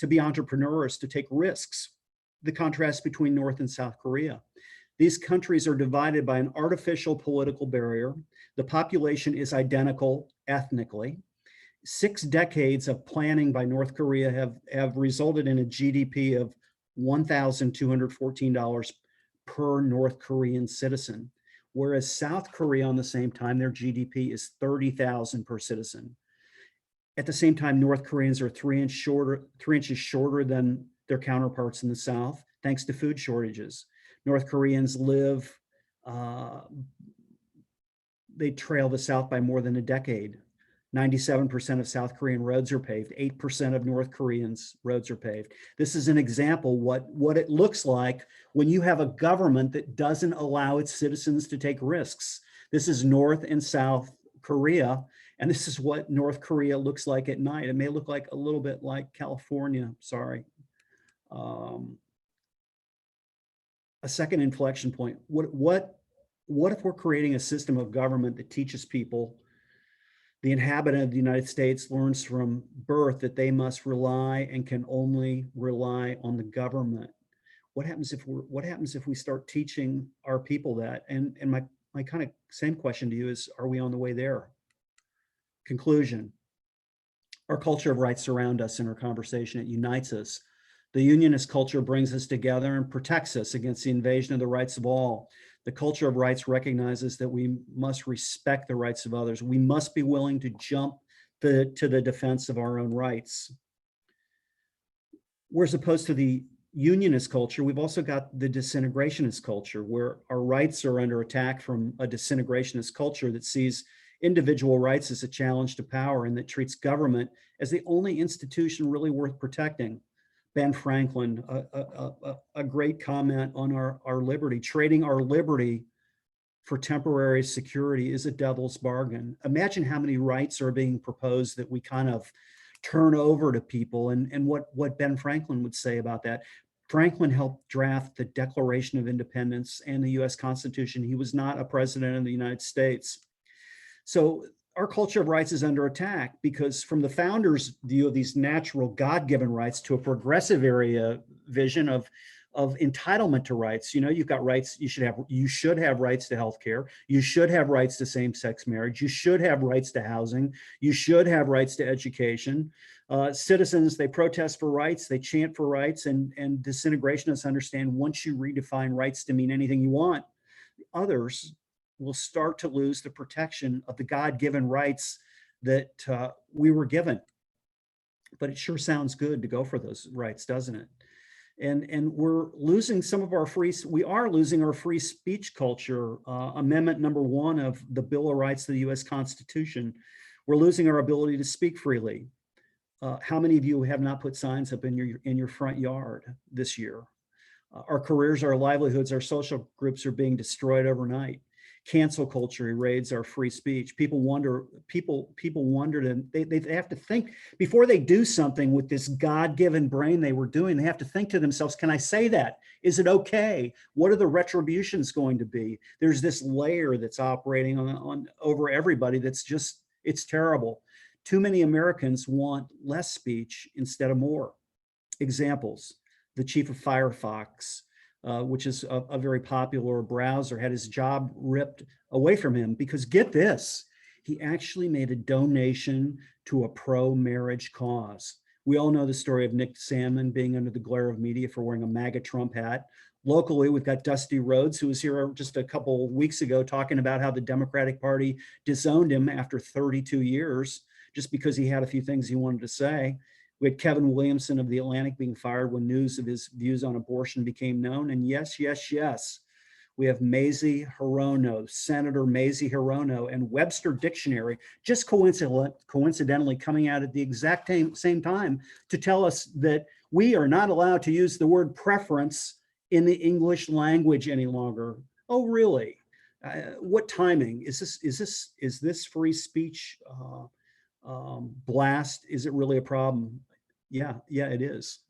be entrepreneurs, to take risks. The contrast between North and South Korea. These countries are divided by an artificial political barrier. The population is identical ethnically. 6 decades of planning by North Korea have resulted in a GDP of $1,214 per North Korean citizen, whereas South Korea on the same time, their GDP is $30,000 per citizen. At the same time, North Koreans are 3 inches shorter than their counterparts in the South, thanks to food shortages. North Koreans live, they trail the South by more than a decade. 97% of South Korean roads are paved. 8% of North Koreans' roads are paved. This is an example what it looks like when you have a government that doesn't allow its citizens to take risks. This is North and South Korea, and this is what North Korea looks like at night. It may look like a little bit like California, sorry. A second inflection point. What if we're creating a system of government that teaches people, the inhabitant of the United States learns from birth that they must rely and can only rely on the government? What happens if we start teaching our people that? And my kind of same question to you is, are we on the way there? Conclusion. Our culture of rights surround us in our conversation. It unites us. The unionist culture brings us together and protects us against the invasion of the rights of all. The culture of rights recognizes that we must respect the rights of others. We must be willing to jump to the defense of our own rights. Whereas opposed to the unionist culture, we've also got the disintegrationist culture, where our rights are under attack from a disintegrationist culture that sees individual rights as a challenge to power and that treats government as the only institution really worth protecting. Ben Franklin, a great comment on our liberty. Trading our liberty for temporary security is a devil's bargain. Imagine how many rights are being proposed that we kind of turn over to people, and what Ben Franklin would say about that. Franklin helped draft the Declaration of Independence and the US Constitution. He was not a president of the United States. So our culture of rights is under attack because from the founders' view of these natural God-given rights to a progressive area vision of entitlement to rights. You know, you've got rights, you should have rights to healthcare, you should have rights to same-sex marriage, you should have rights to housing, you should have rights to education. Citizens, they protest for rights, they chant for rights, and disintegrationists understand once you redefine rights to mean anything you want, others will start to lose the protection of the God-given rights that we were given. But it sure sounds good to go for those rights, doesn't it? And we're losing some of our we are losing our free speech culture. Amendment number 1 of the Bill of Rights to the US Constitution. We're losing our ability to speak freely. How many of you have not put signs up in your front yard this year? Our careers, our livelihoods, our social groups are being destroyed overnight. Cancel culture erades our free speech. People wonder, and they have to think before they do something with this God-given brain they were doing. They have to think to themselves, can I say that? Is it okay? What are the retributions going to be? There's this layer that's operating on over everybody that's just, it's terrible. Too many Americans want less speech instead of more. Examples: the chief of Firefox which is a very popular browser, had his job ripped away from him because, get this, he actually made a donation to a pro-marriage cause. We all know the story of Nick Salmon being under the glare of media for wearing a MAGA Trump hat. Locally, we've got Dusty Rhodes, who was here just a couple weeks ago talking about how the Democratic Party disowned him after 32 years just because he had a few things he wanted to say. We had Kevin Williamson of The Atlantic being fired when news of his views on abortion became known. And yes, yes, yes, we have Mazie Hirono, Senator Mazie Hirono, and Webster Dictionary just coincidentally coming out at the exact same time to tell us that we are not allowed to use the word preference in the English language any longer. Oh, really? What timing? Is this free speech blast? Is it really a problem? Yeah, it is.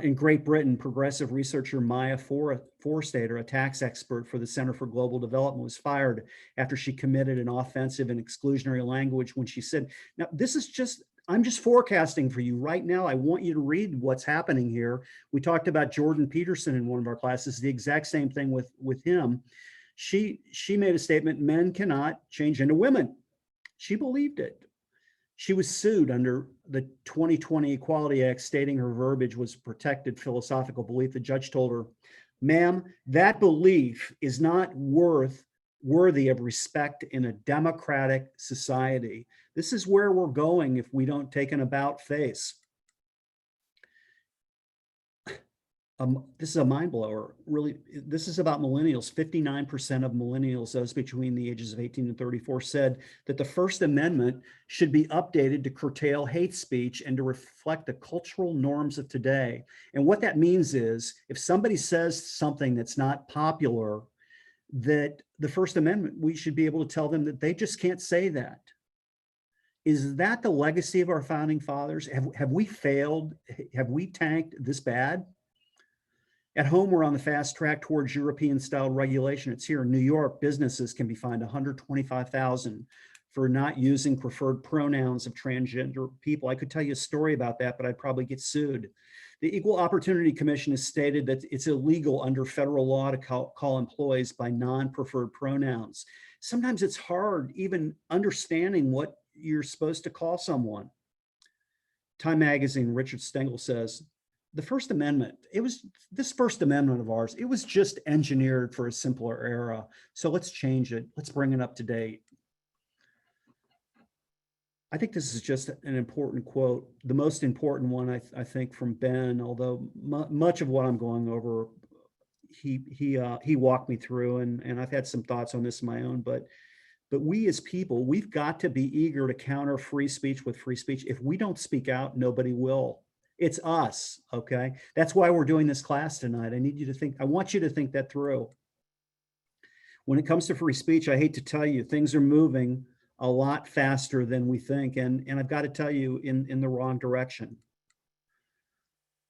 In Great Britain, progressive researcher Maya Forstater, a tax expert for the Center for Global Development, was fired after she committed an offensive and exclusionary language when she said, now this is just, I'm just forecasting for you right now. I want you to read what's happening here. We talked about Jordan Peterson in one of our classes, the exact same thing with him. She made a statement, men cannot change into women. She believed it. She was sued under the 2020 Equality Act, stating her verbiage was protected philosophical belief. The judge told her, ma'am, that belief is not worthy of respect in a democratic society. This is where we're going if we don't take an about face. This is a mind blower. Really, this is about millennials. 59% of millennials, those between the ages of 18 and 34, said that the First Amendment should be updated to curtail hate speech and to reflect the cultural norms of today. And what that means is if somebody says something that's not popular, that the First Amendment, we should be able to tell them that they just can't say that. Is that the legacy of our founding fathers? Have we failed? Have we tanked this bad? At home, we're on the fast track towards European-style regulation. It's here in New York. Businesses can be fined $125,000 for not using preferred pronouns of transgender people. I could tell you a story about that, but I'd probably get sued. The Equal Opportunity Commission has stated that it's illegal under federal law to call employees by non-preferred pronouns. Sometimes it's hard even understanding what you're supposed to call someone. Time Magazine, Richard Stengel says, the First Amendment, this First Amendment of ours, it was just engineered for a simpler era. So let's change it. Let's bring it up to date. I think this is just an important quote, the most important one, I think, from Ben, although much of what I'm going over, he walked me through, and I've had some thoughts on this of my own, but we as people, we've got to be eager to counter free speech with free speech. If we don't speak out, nobody will. It's us, okay? That's why we're doing this class tonight. I want you to think that through. When it comes to free speech, I hate to tell you, things are moving a lot faster than we think. And I've got to tell you, in the wrong direction.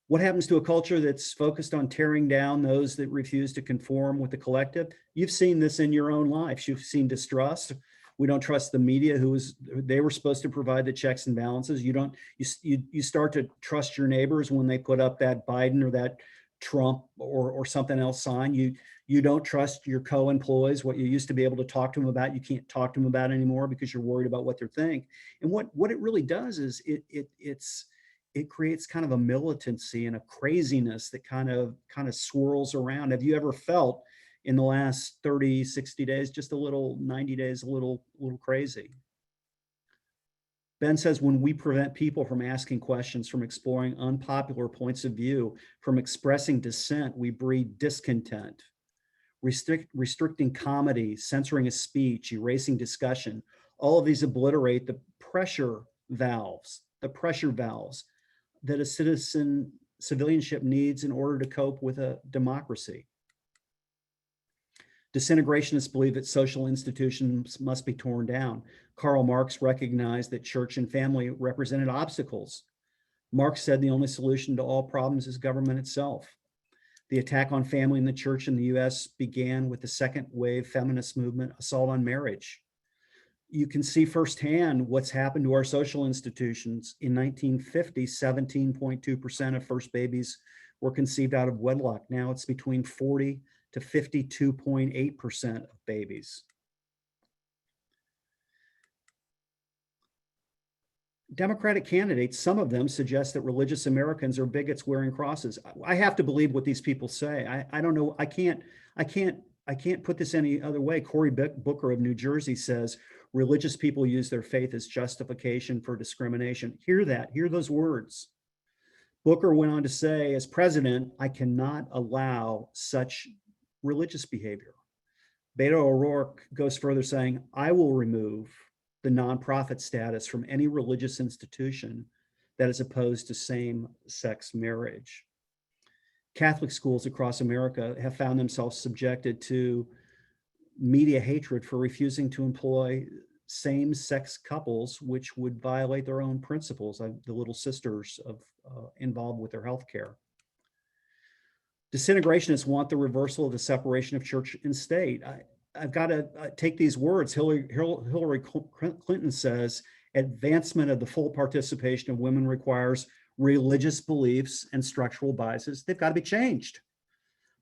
What happens to a culture that's focused on tearing down those that refuse to conform with the collective? You've seen this in your own lives. You've seen distrust. We don't trust the media, they were supposed to provide the checks and balances. You start to trust your neighbors when they put up that Biden or that Trump or something else sign. You don't trust your co-employees. What you used to be able to talk to them about, you can't talk to them about anymore because you're worried about what they think. And what it really does is it creates kind of a militancy and a craziness that kind of swirls around. Have you ever felt in the last 30, 60 days, just a little, 90 days, a little crazy? Ben says, when we prevent people from asking questions, from exploring unpopular points of view, from expressing dissent, we breed discontent. Restricting comedy, censoring a speech, erasing discussion, all of these obliterate the pressure valves that a civilianship needs in order to cope with a democracy. Disintegrationists believe that social institutions must be torn down. Karl Marx recognized that church and family represented obstacles. Marx said the only solution to all problems is government itself. The attack on family and the church in the US began with the second wave feminist movement assault on marriage. You can see firsthand what's happened to our social institutions. In 1950, 17.2% of first babies were conceived out of wedlock. Now it's between 40 to 52.8% of babies. Democratic candidates, some of them suggest that religious Americans are bigots wearing crosses. I have to believe what these people say. I don't know. I can't put this any other way. Cory Booker of New Jersey says religious people use their faith as justification for discrimination. Hear that, hear those words. Booker went on to say, as president, I cannot allow such religious behavior. Beto O'Rourke goes further saying, I will remove the nonprofit status from any religious institution that is opposed to same-sex marriage. Catholic schools across America have found themselves subjected to media hatred for refusing to employ same-sex couples, which would violate their own principles, the little sisters involved with their health care. Disintegrationists want the reversal of the separation of church and state. I've got to take these words. Hillary Clinton says, advancement of the full participation of women requires religious beliefs and structural biases. They've got to be changed.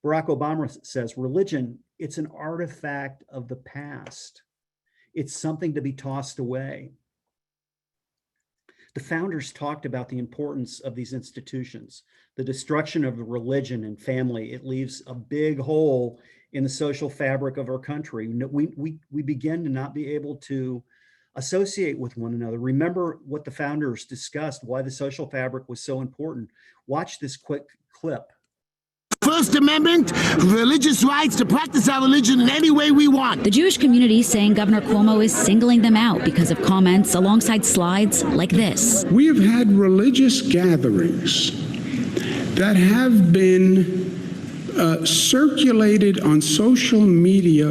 Barack Obama says, religion, it's an artifact of the past. It's something to be tossed away. The founders talked about the importance of these institutions, the destruction of religion and family. It leaves a big hole in the social fabric of our country. We begin to not be able to associate with one another. Remember what the founders discussed, why the social fabric was so important. Watch this quick clip. First Amendment, religious rights to practice our religion in any way we want. The Jewish community saying Governor Cuomo is singling them out because of comments alongside slides like this. We have had religious gatherings that have been circulated on social media.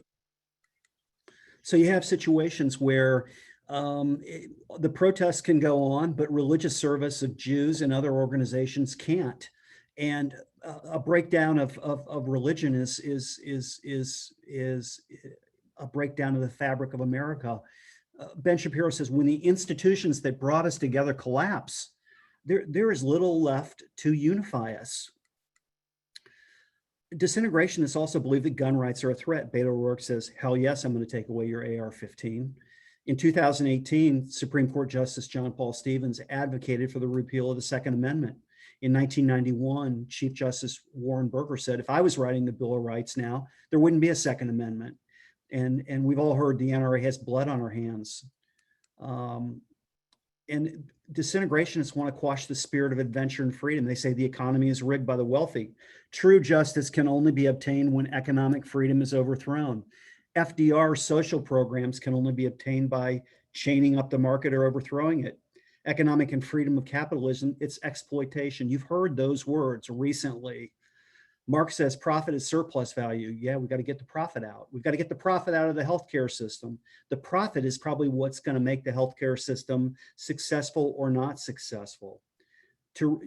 So you have situations where the protests can go on, but religious service of Jews and other organizations can't. And a breakdown of religion is a breakdown of the fabric of America. Ben Shapiro says, when the institutions that brought us together collapse, there is little left to unify us. Disintegrationists also believe that gun rights are a threat. Beto O'Rourke says, hell yes, I'm going to take away your AR-15. In 2018, Supreme Court Justice John Paul Stevens advocated for the repeal of the Second Amendment. In 1991, Chief Justice Warren Burger said, if I was writing the Bill of Rights now, there wouldn't be a Second Amendment. And we've all heard the NRA has blood on our hands. And disintegrationists want to quash the spirit of adventure and freedom. They say the economy is rigged by the wealthy. True justice can only be obtained when economic freedom is overthrown. FDR social programs can only be obtained by chaining up the market or overthrowing it. Economic and freedom of capitalism, it's exploitation. You've heard those words recently. Marx says profit is surplus value. Yeah, we've got to get the profit out. We've got to get the profit out of the healthcare system. The profit is probably what's going to make the healthcare system successful or not successful. The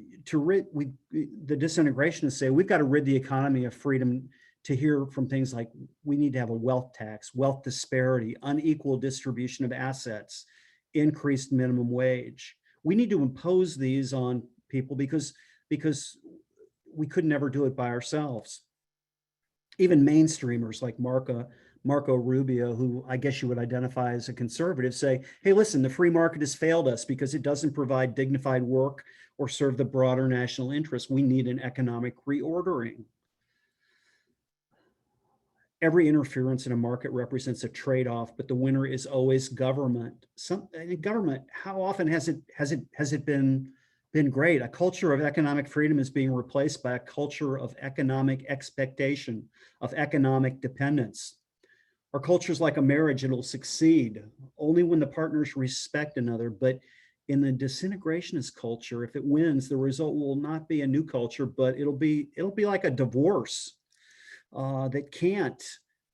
disintegrationists say we've got to rid the economy of freedom, to hear from things like we need to have a wealth tax, wealth disparity, unequal distribution of assets, increased minimum wage. We need to impose these on people because we could never do it by ourselves. Even mainstreamers like Marco Rubio, who I guess you would identify as a conservative, say, hey, listen, the free market has failed us because it doesn't provide dignified work or serve the broader national interest. We need an economic reordering. Every interference in a market represents a trade-off, but the winner is always government. Government, how often has it been great? A culture of economic freedom is being replaced by a culture of economic expectation, of economic dependence. Our culture's like a marriage, it'll succeed only when the partners respect another. But in the disintegrationist culture, if it wins, the result will not be a new culture, but it'll be like a divorce that can't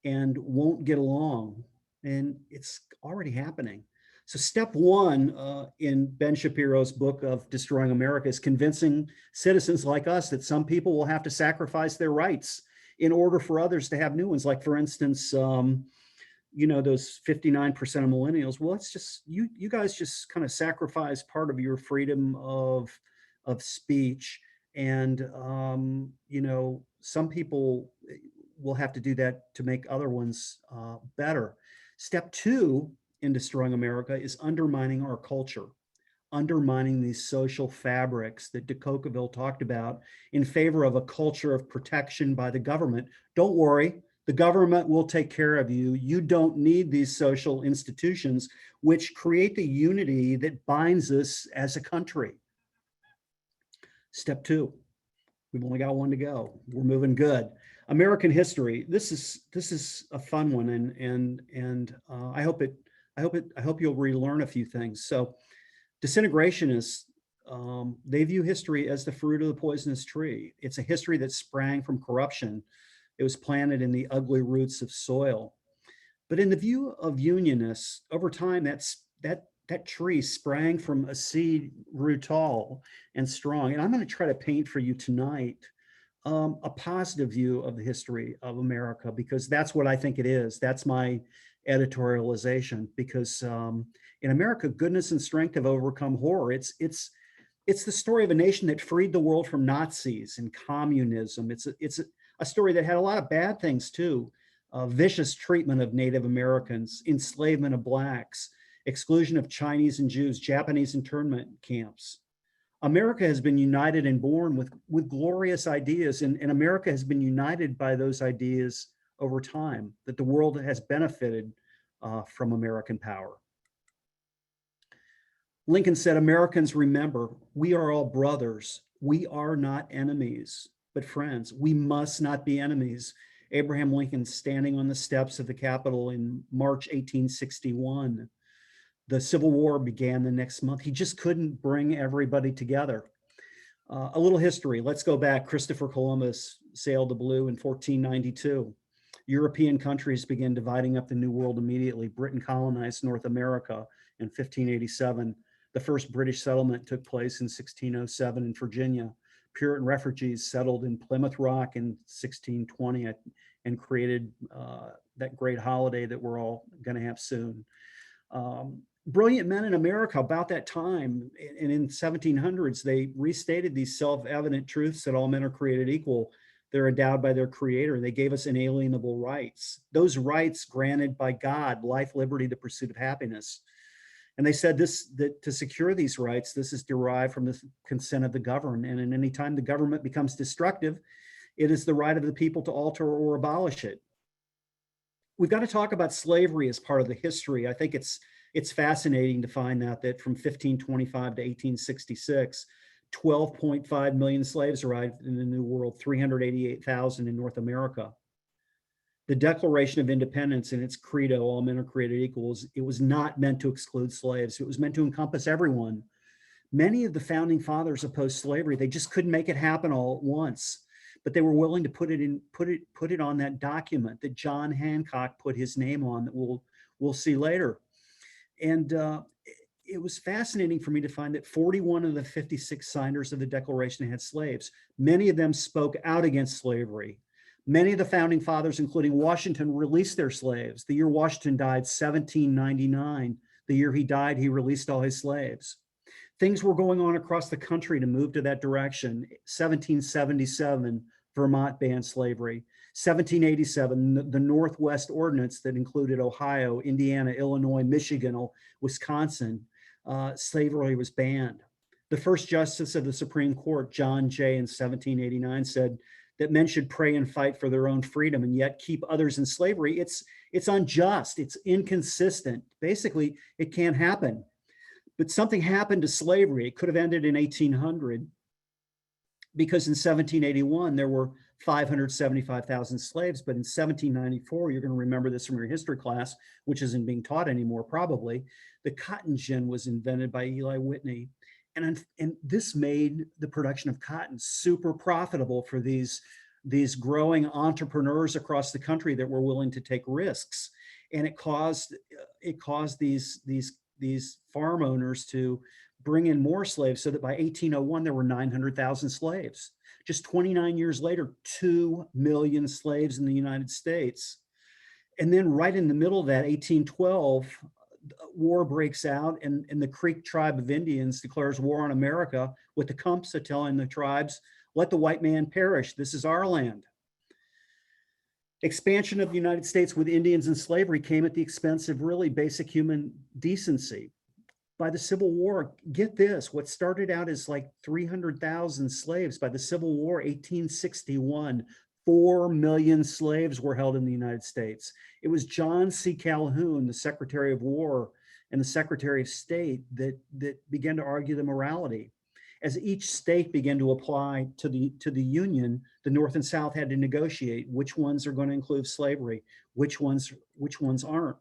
and won't get along. And it's already happening. So step one in Ben Shapiro's book of Destroying America is convincing citizens like us that some people will have to sacrifice their rights in order for others to have new ones. Like, for instance, you know, those 59% of millennials. Well, it's just, you guys just kind of sacrifice part of your freedom of speech And, you know, some people will have to do that to make other ones better. Step two in destroying America is undermining our culture, undermining these social fabrics that de Tocqueville talked about in favor of a culture of protection by the government. Don't worry, the government will take care of you. You don't need these social institutions which create the unity that binds us as a country. Step two, we've only got one to go. We're moving good. American history. This is a fun one, and I hope you'll relearn a few things. So, Disintegrationists, they view history as the fruit of the poisonous tree. It's a history that sprang from corruption. It was planted in the ugly roots of soil. But in the view of Unionists, over time, that tree sprang from a seed, grew tall and strong. And I'm going to try to paint for you tonight a positive view of the history of America, because that's what I think it is. That's my editorialization, because in America, goodness and strength have overcome horror. It's the story of a nation that freed the world from Nazis and communism. It's a story that had a lot of bad things too. Vicious treatment of Native Americans, enslavement of Blacks, exclusion of Chinese and Jews, Japanese internment camps. America has been united and born with glorious ideas, and America has been united by those ideas over time, that the world has benefited from American power. Lincoln said, Americans, remember, we are all brothers. We are not enemies, but friends. We must not be enemies. Abraham Lincoln standing on the steps of the Capitol in March 1861. The Civil War began the next month. He just couldn't bring everybody together. A little history. Let's go back. Christopher Columbus sailed the blue in 1492. European countries began dividing up the New World immediately. Britain colonized North America in 1587. The first British settlement took place in 1607 in Virginia. Puritan refugees settled in Plymouth Rock in 1620 and created that great holiday that we're all going to have soon. Brilliant men in America about that time, and in 1700s, they restated these self-evident truths that all men are created equal. They're endowed by their creator. They gave us inalienable rights. Those rights granted by God, life, liberty, the pursuit of happiness. And they said that to secure these rights, this is derived from the consent of the governed. And in any time the government becomes destructive, it is the right of the people to alter or abolish it. We've got to talk about slavery as part of the history. I think it's fascinating to find out that from 1525 to 1866, 12.5 million slaves arrived in the New World, 388,000 in North America. The Declaration of Independence and its credo, all men are created equal, it was not meant to exclude slaves. It was meant to encompass everyone. Many of the founding fathers opposed slavery. They just couldn't make it happen all at once, but they were willing to put it on that document that John Hancock put his name on, that we'll see later. And it was fascinating for me to find that 41 of the 56 signers of the Declaration had slaves. Many of them spoke out against slavery. Many of the founding fathers, including Washington, released their slaves. The year Washington died, 1799, the year he died, he released all his slaves. Things were going on across the country to move to that direction. 1777, Vermont banned slavery. 1787, the Northwest Ordinance that included Ohio, Indiana, Illinois, Michigan, Wisconsin, slavery was banned. The first justice of the Supreme Court, John Jay, in 1789 said that men should pray and fight for their own freedom and yet keep others in slavery. It's unjust, it's inconsistent. Basically, it can't happen. But something happened to slavery. It could have ended in 1800, because in 1781, there were 575,000 slaves. But in 1794, you're going to remember this from your history class, which isn't being taught anymore probably, the cotton gin was invented by Eli Whitney. And this made the production of cotton super profitable for these growing entrepreneurs across the country that were willing to take risks. And it caused these farm owners to bring in more slaves, so that by 1801, there were 900,000 slaves. Just 29 years later, 2 million slaves in the United States. And then right in the middle of that, 1812, war breaks out, and the Creek tribe of Indians declares war on America, with the Tecumseh telling the tribes, Let the white man perish. This is our land. Expansion of the United States with Indians and slavery came at the expense of really basic human decency. By the Civil War, get this, what started out as like 300,000 slaves, by the Civil War, 1861, 4 million slaves were held in the United States. It was John C. Calhoun, the Secretary of War and the Secretary of State, that began to argue the morality. As each state began to apply to the Union, the North and South had to negotiate which ones are going to include slavery, which ones aren't.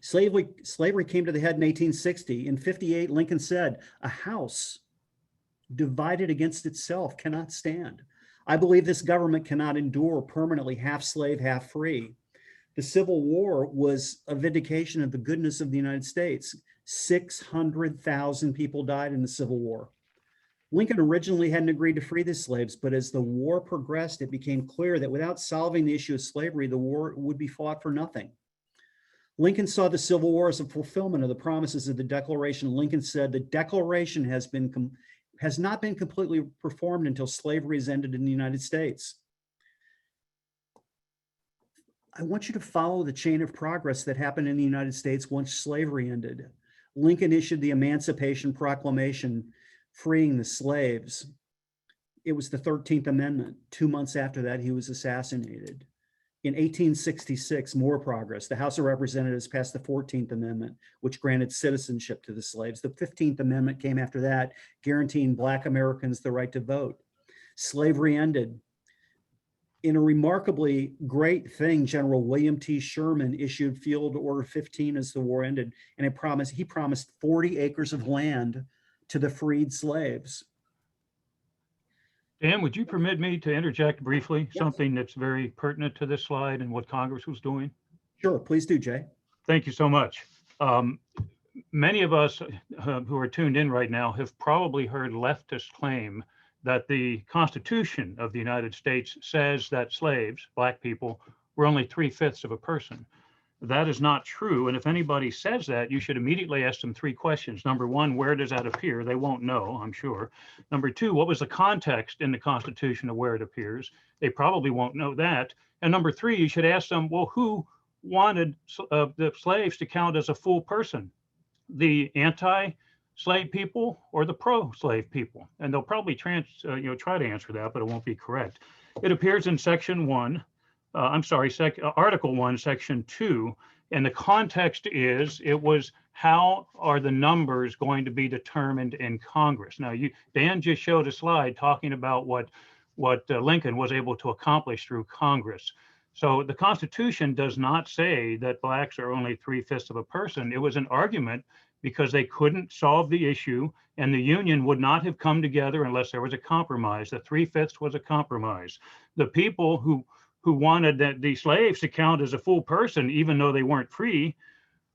Slavery came to the head in 1860. In 58, Lincoln said, "A house divided against itself cannot stand. I believe this government cannot endure permanently half slave, half free." The Civil War was a vindication of the goodness of the United States. 600,000 people died in the Civil War. Lincoln originally hadn't agreed to free the slaves, but as the war progressed, it became clear that without solving the issue of slavery, the war would be fought for nothing. Lincoln saw the Civil War as a fulfillment of the promises of the Declaration. Lincoln said, "The Declaration has not been completely performed until slavery is ended in the United States." I want you to follow the chain of progress that happened in the United States once slavery ended. Lincoln issued the Emancipation Proclamation, freeing the slaves. It was the 13th Amendment. 2 months after that, he was assassinated. In 1866, more progress. The House of Representatives passed the 14th Amendment, which granted citizenship to the slaves. The 15th Amendment came after that, guaranteeing Black Americans the right to vote. Slavery ended. In a remarkably great thing, General William T. Sherman issued Field Order 15 as the war ended, and he promised 40 acres of land to the freed slaves. Dan, would you permit me to interject briefly? Yes. Something that's very pertinent to this slide and what Congress was doing? Sure, please do, Jay. Thank you so much. Many of us who are tuned in right now have probably heard leftists claim that the Constitution of the United States says that slaves, Black people, were only 3/5 of a person. That is not true. And if anybody says that, you should immediately ask them 3 questions. Number 1, where does that appear? They won't know, I'm sure. Number 2, what was the context in the Constitution of where it appears? They probably won't know that. And number 3, you should ask them, well, who wanted the slaves to count as a full person? The anti-slave people or the pro-slave people? And they'll probably try to answer that, but it won't be correct. It appears in Article 1, Section 2, and the context is it was how are the numbers going to be determined in Congress. Now, Dan just showed a slide talking about what Lincoln was able to accomplish through Congress. So the Constitution does not say that Blacks are only 3/5 of a person. It was an argument because they couldn't solve the issue, and the Union would not have come together unless there was a compromise. The 3/5 was a compromise. The people who wanted the slaves to count as a full person, even though they weren't free,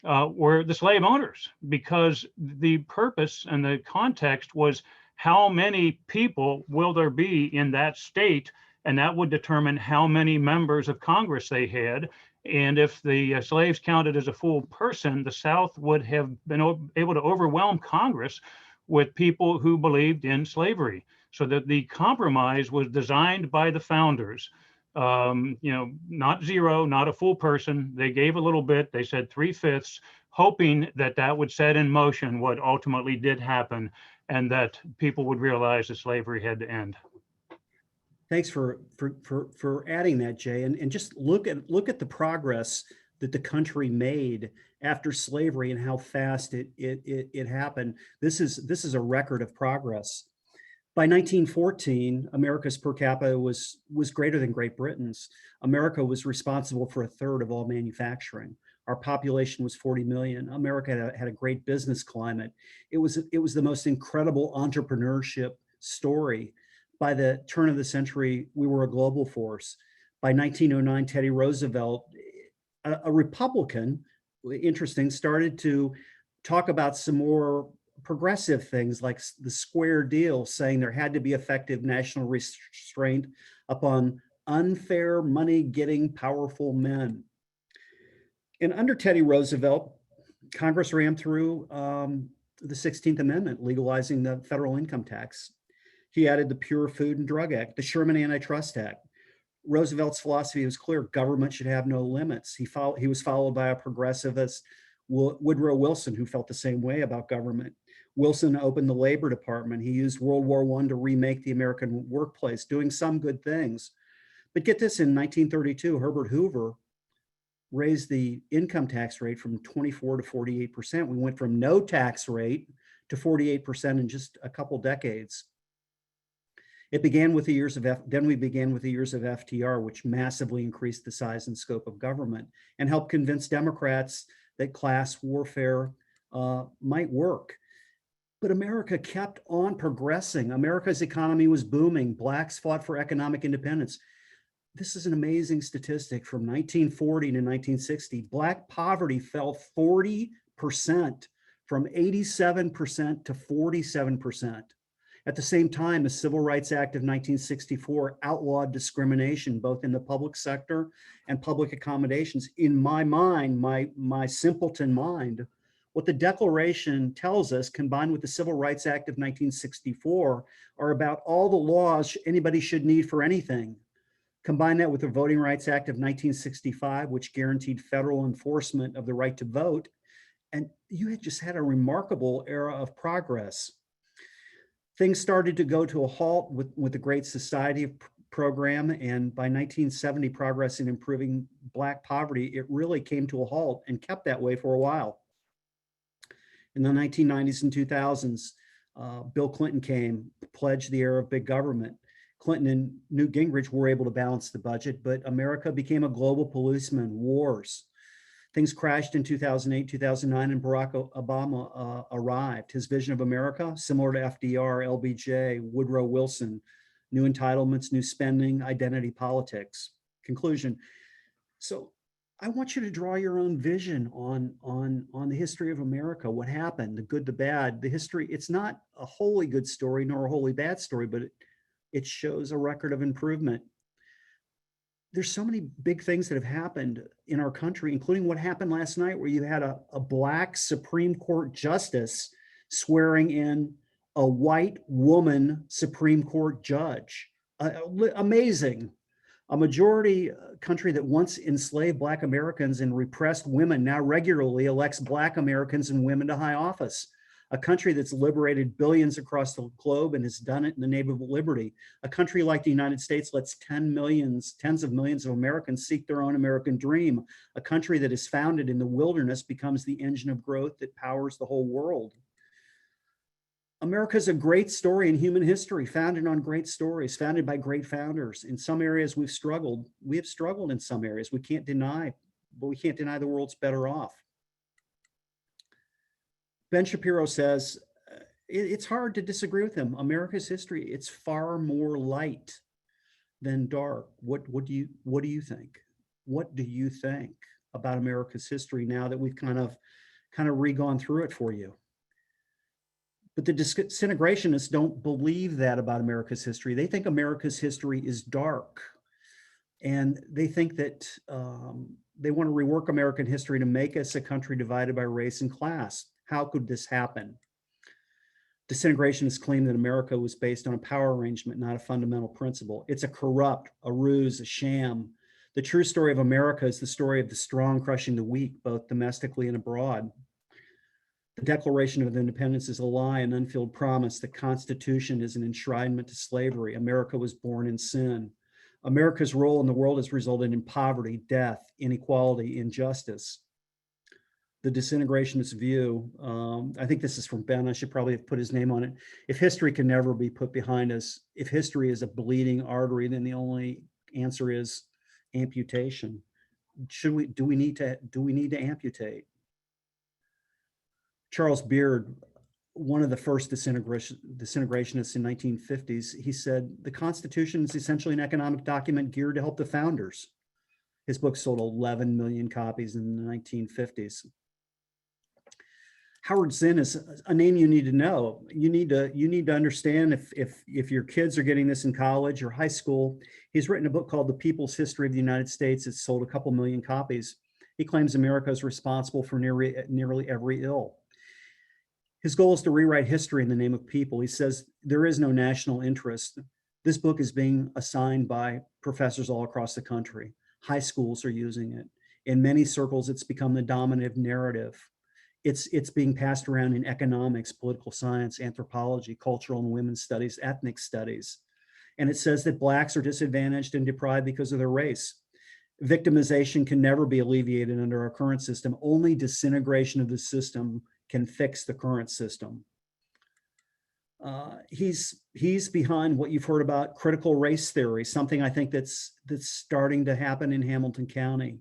were the slave owners, because the purpose and the context was how many people will there be in that state, and that would determine how many members of Congress they had. And if the slaves counted as a full person, the South would have been able to overwhelm Congress with people who believed in slavery. So that the compromise was designed by the founders. Not zero, not a full person. They gave a little bit. They said 3/5, hoping that that would set in motion what ultimately did happen, and that people would realize that slavery had to end. Thanks for adding that, Jay. And just look at the progress that the country made after slavery and how fast it happened. This is a record of progress. By 1914, America's per capita was greater than Great Britain's. America was responsible for 1/3 of all manufacturing. Our population was 40 million. America had a great business climate. It was the most incredible entrepreneurship story. By the turn of the century, we were a global force. By 1909, Teddy Roosevelt, a Republican, interesting, started to talk about some more progressive things like the square deal, saying there had to be effective national restraint upon unfair money-getting powerful men. And under Teddy Roosevelt, Congress ran through the 16th Amendment, legalizing the federal income tax. He added the Pure Food and Drug Act, the Sherman Antitrust Act. Roosevelt's philosophy was clear: government should have no limits. He was followed by a progressivist, Woodrow Wilson, who felt the same way about government. Wilson opened the Labor Department. He used World War I to remake the American workplace, doing some good things. But get this, in 1932, Herbert Hoover raised the income tax rate from 24 to 48%. We went from no tax rate to 48% in just a couple decades. It began with the years of then we began with the years of FDR, which massively increased the size and scope of government and helped convince Democrats that class warfare might work. But America kept on progressing. America's economy was booming. Blacks fought for economic independence. This is an amazing statistic. From 1940 to 1960, Black poverty fell 40%, from 87% to 47%. At the same time, the Civil Rights Act of 1964 outlawed discrimination, both in the public sector and public accommodations. In my mind, my simpleton mind, what the Declaration tells us, combined with the Civil Rights Act of 1964, are about all the laws anybody should need for anything. Combine that with the Voting Rights Act of 1965, which guaranteed federal enforcement of the right to vote, and you had just had a remarkable era of progress. Things started to go to a halt with the Great Society program, and by 1970, progress in improving Black poverty, it really came to a halt and kept that way for a while. In the 1990s and 2000s, Bill Clinton came, pledged the era of big government. Clinton and Newt Gingrich were able to balance the budget, but America became a global policeman, wars. Things crashed in 2008, 2009, and Barack Obama arrived. His vision of America, similar to FDR, LBJ, Woodrow Wilson: new entitlements, new spending, identity politics. Conclusion. So I want you to draw your own vision on the history of America, what happened, the good, the bad, the history. It's not a wholly good story nor a wholly bad story, but it shows a record of improvement. There's so many big things that have happened in our country, including what happened last night, where you had a Black Supreme Court justice swearing in a white woman Supreme Court judge. Amazing. A majority country that once enslaved Black Americans and repressed women now regularly elects Black Americans and women to high office. A country that's liberated billions across the globe and has done it in the name of liberty. A country like the United States lets tens of millions of Americans seek their own American dream. A country that is founded in the wilderness becomes the engine of growth that powers the whole world. America is a great story in human history, founded on great stories, founded by great founders. In some areas we've struggled. We have struggled in some areas. We can't deny, but we can't deny the world's better off. Ben Shapiro says, it's hard to disagree with him. America's history, it's far more light than dark. What do you think? What do you think about America's history now that we've kind of re-gone through it for you? But the Disintegrationists don't believe that about America's history. They think America's history is dark. And they think that they want to rework American history to make us a country divided by race and class. How could this happen? Disintegrationists claim that America was based on a power arrangement, not a fundamental principle. It's a corrupt, a ruse, a sham. The true story of America is the story of the strong crushing the weak, both domestically and abroad. The Declaration of Independence is a lie, an unfulfilled promise. The Constitution is an enshrinement to slavery. America was born in sin. America's role in the world has resulted in poverty, death, inequality, injustice. The Disintegrationist view, I think this is from Ben, I should probably have put his name on it. If history can never be put behind us, if history is a bleeding artery, then the only answer is amputation. Do we need to amputate? Charles Beard, one of the first disintegrationists in 1950s, he said, the Constitution is essentially an economic document geared to help the founders. His book sold 11 million copies in the 1950s. Howard Zinn is a name you need to know. You need to understand if your kids are getting this in college or high school. He's written a book called The People's History of the United States. It's sold a couple million copies. He claims America is responsible for nearly every ill. His goal is to rewrite history in the name of people. He says there is no national interest. This book is being assigned by professors all across the country. High schools are using it. In many circles, it's become the dominant narrative. It's being passed around in economics, political science, anthropology, cultural and women's studies, ethnic studies. And it says that Blacks are disadvantaged and deprived because of their race. Victimization can never be alleviated under our current system. Only disintegration of the system can fix the current system. He's behind what you've heard about critical race theory, something I think that's starting to happen in Hamilton County.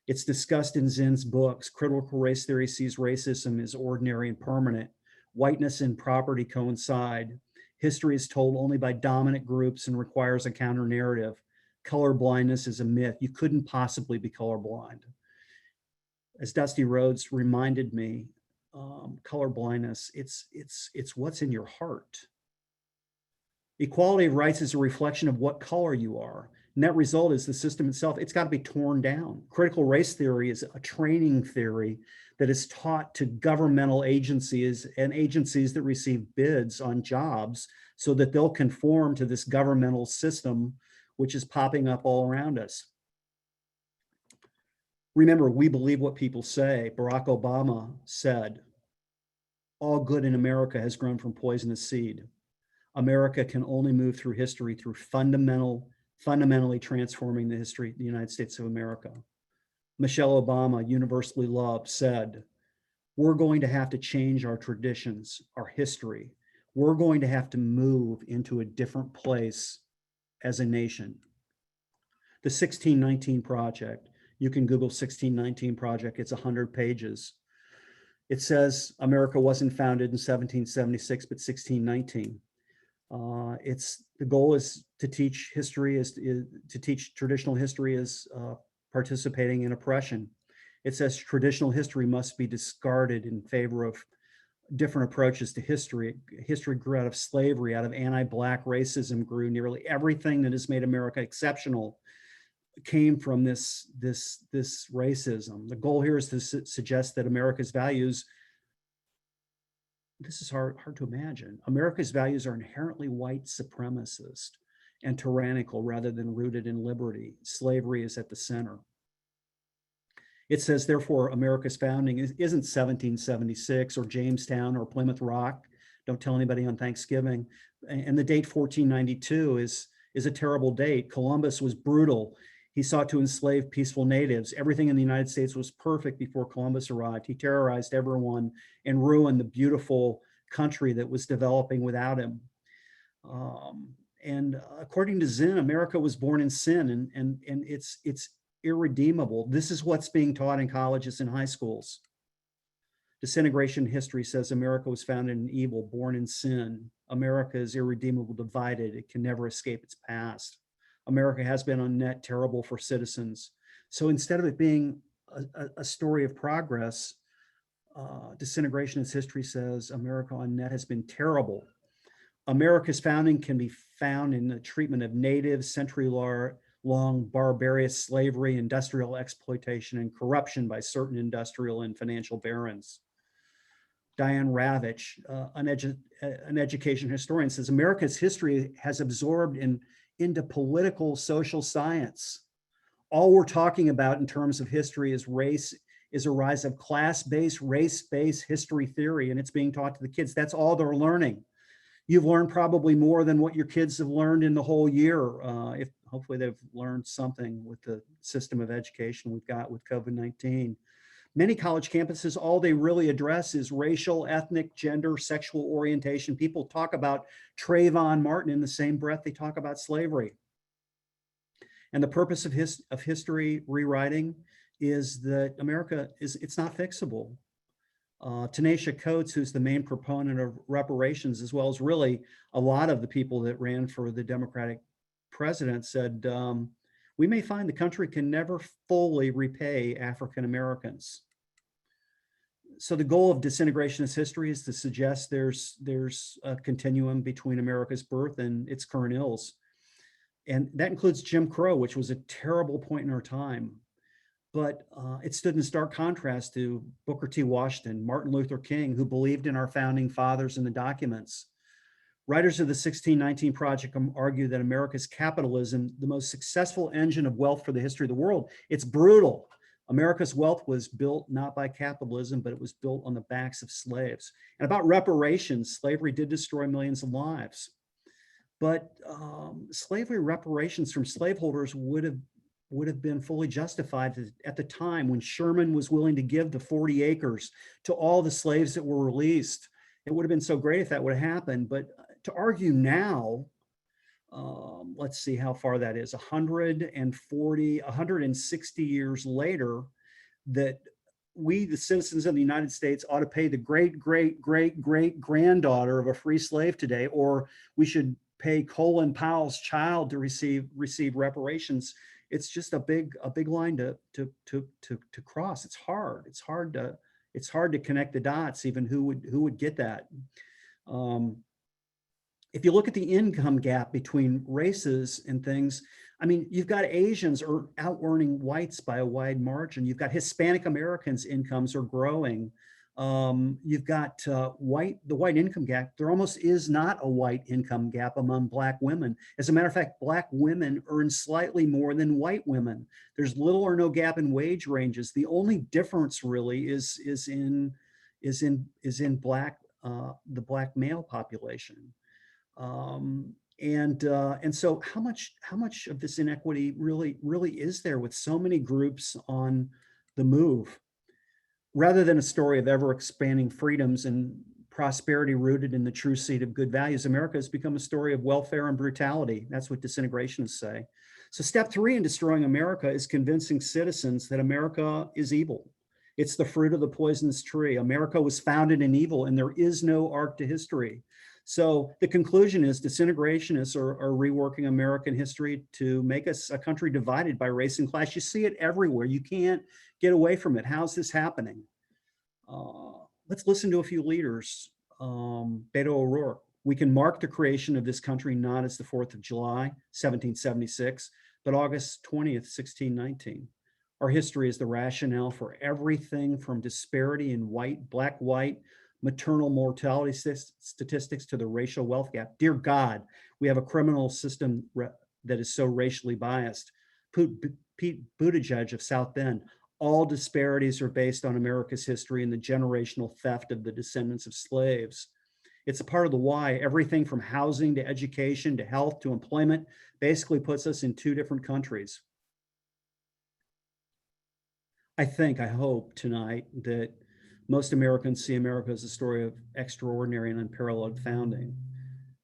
It's discussed in Zinn's books. Critical race theory sees racism as ordinary and permanent. Whiteness and property coincide. History is told only by dominant groups and requires a counter narrative. Color blindness is a myth. You couldn't possibly be colorblind. As Dusty Rhodes reminded me, color blindness, it's what's in your heart. Equality of rights is a reflection of what color you are. Net result is the system itself, it's got to be torn down. Critical race theory is a training theory that is taught to governmental agencies and agencies that receive bids on jobs so that they'll conform to this governmental system, which is popping up all around us. Remember, we believe what people say. Barack Obama said, all good in America has grown from poisonous seed. America can only move through history through fundamentally transforming the history of the United States of America. Michelle Obama, universally loved, said, we're going to have to change our traditions, our history. We're going to have to move into a different place as a nation. The 1619 Project, you can Google 1619 Project, it's 100 pages. It says America wasn't founded in 1776, but 1619. The goal is to teach history, to teach traditional history as participating in oppression. It says traditional history must be discarded in favor of different approaches to history. History grew out of slavery, out of anti-Black racism grew. Nearly everything that has made America exceptional came from this racism. The goal here is to suggest that America's values, this is hard to imagine. America's values are inherently white supremacist and tyrannical rather than rooted in liberty. Slavery is at the center. It says, therefore, America's founding isn't 1776 or Jamestown or Plymouth Rock. Don't tell anybody on Thanksgiving. And the date 1492 is a terrible date. Columbus was brutal. He sought to enslave peaceful natives. Everything in the United States was perfect before Columbus arrived. He terrorized everyone and ruined the beautiful country that was developing without him. And according to Zinn, America was born in sin, and it's irredeemable. This is what's being taught in colleges and high schools. Disintegration history says America was founded in evil, born in sin. America is irredeemable, divided. It can never escape its past. America has been on net terrible for citizens. So instead of it being a story of progress, disintegrationist history says America on net has been terrible. America's founding can be found in the treatment of natives, century-long barbarous slavery, industrial exploitation, and corruption by certain industrial and financial barons. Diane Ravitch, an education historian, says America's history has absorbed into political social science. All we're talking about in terms of history is race, is a rise of class-based, race-based history theory, and it's being taught to the kids. That's all they're learning. You've learned probably more than what your kids have learned in the whole year. If hopefully they've learned something with the system of education we've got with COVID-19. Many college campuses, all they really address is racial, ethnic, gender, sexual orientation. People talk about Trayvon Martin in the same breath they talk about slavery. And the purpose of history rewriting is that America it's not fixable. Tanisha Coates, who's the main proponent of reparations, as well as really a lot of the people that ran for the Democratic president, said, we may find the country can never fully repay African Americans. So the goal of disintegrationist history is to suggest there's a continuum between America's birth and its current ills. And that includes Jim Crow, which was a terrible point in our time. But it stood in stark contrast to Booker T. Washington, Martin Luther King, who believed in our founding fathers and the documents. Writers of the 1619 Project argue that America's capitalism, the most successful engine of wealth for the history of the world, it's brutal. America's wealth was built not by capitalism, but it was built on the backs of slaves. And about reparations, slavery did destroy millions of lives. But slavery reparations from slaveholders would have been fully justified at the time when Sherman was willing to give the 40 acres to all the slaves that were released. It would have been so great if that would have happened. But to argue now, let's see how far that is, 160 years later, that we, the citizens of the United States, ought to pay the great, great, great, great granddaughter of a free slave today, or we should pay Colin Powell's child to receive reparations. It's just a big line to cross. It's hard. It's hard to connect the dots. Even who would get that? If you look at the income gap between races and things, I mean, you've got Asians are out earning whites by a wide margin. You've got Hispanic Americans' incomes are growing. You've got the white income gap. There almost is not a white income gap among Black women. As a matter of fact, Black women earn slightly more than white women. There's little or no gap in wage ranges. The only difference really is in the Black male population. And so how much of this inequity really is there with so many groups on the move? Rather than a story of ever expanding freedoms and prosperity rooted in the true seed of good values, America has become a story of welfare and brutality. That's what disintegrationists say. So step 3 in destroying America is convincing citizens that America is evil. It's the fruit of the poisonous tree. America was founded in evil and there is no arc to history. So the conclusion is disintegrationists are reworking American history to make us a country divided by race and class. You see it everywhere. You can't get away from it. How's this happening? Let's listen to a few leaders. Beto O'Rourke. We can mark the creation of this country not as the 4th of July, 1776, but August 20th, 1619. Our history is the rationale for everything from disparity in black-white, maternal mortality statistics to the racial wealth gap. Dear God, we have a criminal system that is so racially biased. Pete Buttigieg of South Bend, all disparities are based on America's history and the generational theft of the descendants of slaves. It's a part of the why. Everything from housing to education to health to employment basically puts us in 2 different countries. I hope tonight that most Americans see America as a story of extraordinary and unparalleled founding.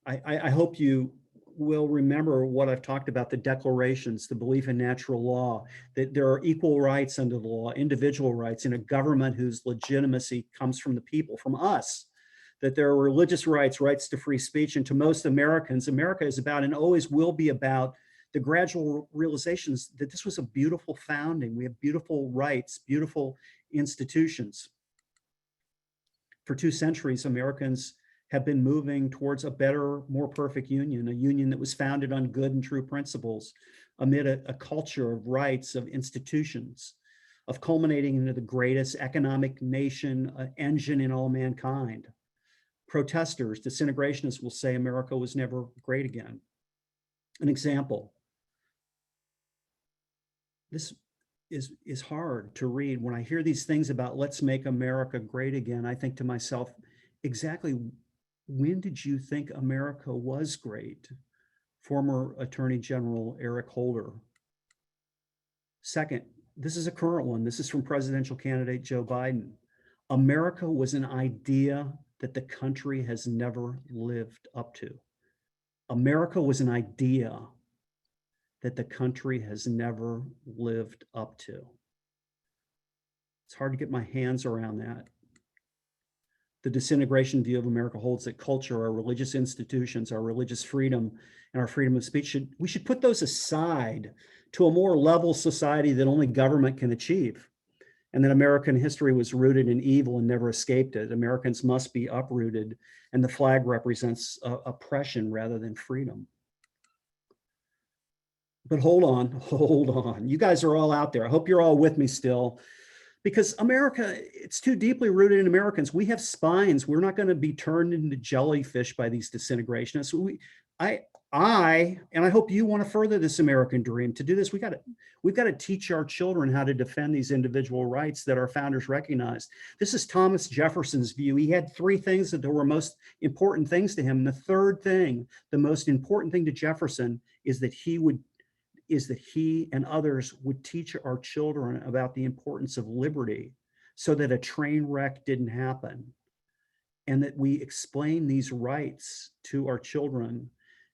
I hope you will remember what I've talked about, the declarations, the belief in natural law, that there are equal rights under the law, individual rights in a government whose legitimacy comes from the people, from us, that there are religious rights, rights to free speech, and to most Americans, America is about and always will be about the gradual realizations that this was a beautiful founding. We have beautiful rights, beautiful institutions. For 2 centuries, Americans have been moving towards a better, more perfect union, a union that was founded on good and true principles, amid a culture of rights, of institutions, of culminating into the greatest economic nation engine in all mankind. Protesters, disintegrationists will say America was never great again. An example. This is hard to read. When I hear these things about let's make America great again, I think to myself, exactly when did you think America was great? Former Attorney General Eric Holder. Second, this is a current one. This is from presidential candidate Joe Biden. America was an idea that the country has never lived up to. America was an idea that the country has never lived up to. It's hard to get my hands around that. The disintegration view of America holds that culture, our religious institutions, our religious freedom, and our freedom of speech, we should put those aside to a more level society that only government can achieve. And that American history was rooted in evil and never escaped it. Americans must be uprooted, and the flag represents oppression rather than freedom. But hold on. You guys are all out there. I hope you're all with me still, because America, it's too deeply rooted in Americans. We have spines. We're not going to be turned into jellyfish by these disintegrationists. And I hope you want to further this American dream. To do this, we've got to teach our children how to defend these individual rights that our founders recognized. This is Thomas Jefferson's view. He had three things that were most important things to him. And the third thing, the most important thing to Jefferson, is that he and others would teach our children about the importance of liberty so that a train wreck didn't happen, and that we explain these rights to our children,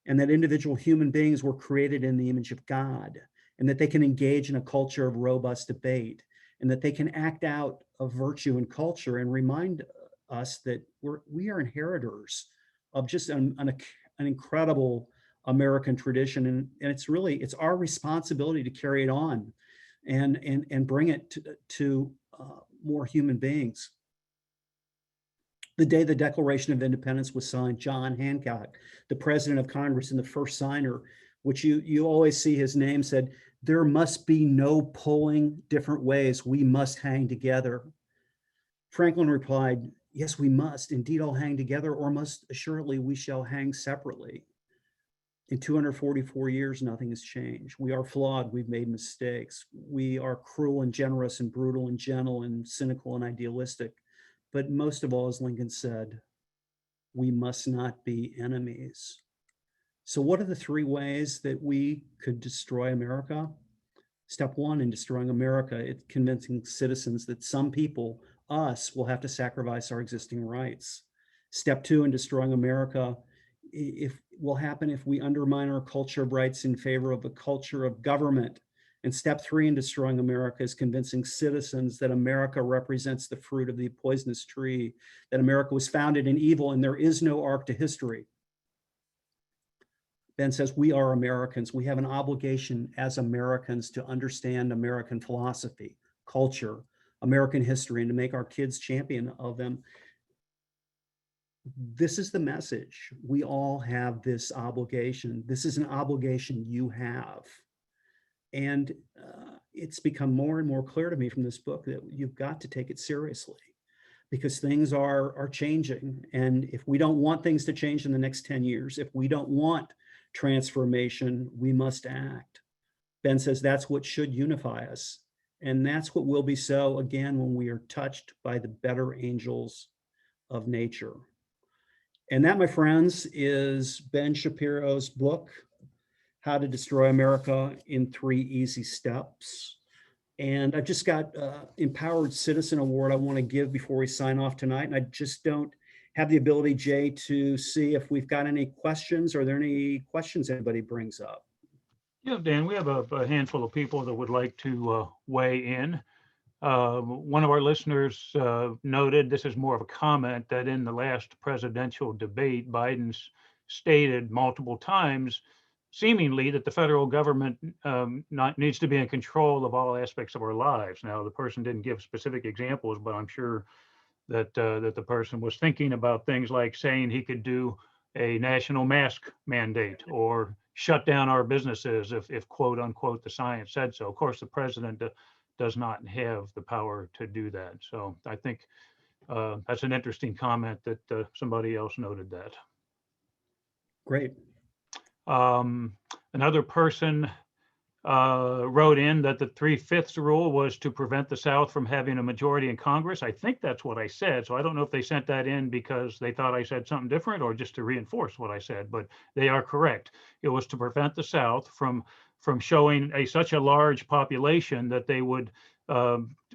and that individual human beings were created in the image of God, and that they can engage in a culture of robust debate, and that they can act out of virtue and culture and remind us that we are inheritors of just an incredible American tradition. And it's our responsibility to carry it on and bring it to more human beings. The day the Declaration of Independence was signed, John Hancock, the president of Congress and the first signer, which you always see his name, said, "There must be no pulling different ways. We must hang together." Franklin replied, "Yes, we must indeed all hang together, or most assuredly we shall hang separately." In 244 years, nothing has changed. We are flawed. We've made mistakes. We are cruel and generous and brutal and gentle and cynical and idealistic. But most of all, as Lincoln said, we must not be enemies. So what are the three ways that we could destroy America? Step one in destroying America, it's convincing citizens that some people, us, will have to sacrifice our existing rights. Step two in destroying America, will happen if we undermine our culture of rights in favor of a culture of government. And step three in destroying America is convincing citizens that America represents the fruit of the poisonous tree, that America was founded in evil and there is no arc to history. Ben says we are Americans. We have an obligation as Americans to understand American philosophy, culture, American history, and to make our kids champion of them. This is the message. We all have this obligation. This is an obligation you have. And it's become more and more clear to me from this book that you've got to take it seriously, because things are changing. And if we don't want things to change in the next 10 years, if we don't want transformation, we must act. Ben says that's what should unify us. And that's what will be so again when we are touched by the better angels of nature. And that, my friends, is Ben Shapiro's book, How to Destroy America in 3 Easy Steps. And I've just got Empowered Citizen Award I want to give before we sign off tonight. And I just don't have the ability, Jay, to see if we've got any questions. Are there any questions anybody brings up? Yeah, Dan, we have a handful of people that would like to weigh in. One of our listeners noted, this is more of a comment, that in the last presidential debate, Biden's stated multiple times, seemingly, that the federal government needs to be in control of all aspects of our lives. Now, the person didn't give specific examples, but I'm sure that the person was thinking about things like saying he could do a national mask mandate or shut down our businesses if quote unquote the science said so. Of course, the president does not have the power to do that. So I think that's an interesting comment that somebody else noted that. Great. Another person wrote in that the 3/5 rule was to prevent the South from having a majority in Congress. I think that's what I said. So I don't know if they sent that in because they thought I said something different or just to reinforce what I said, but they are correct. It was to prevent the South from showing such a large population that they would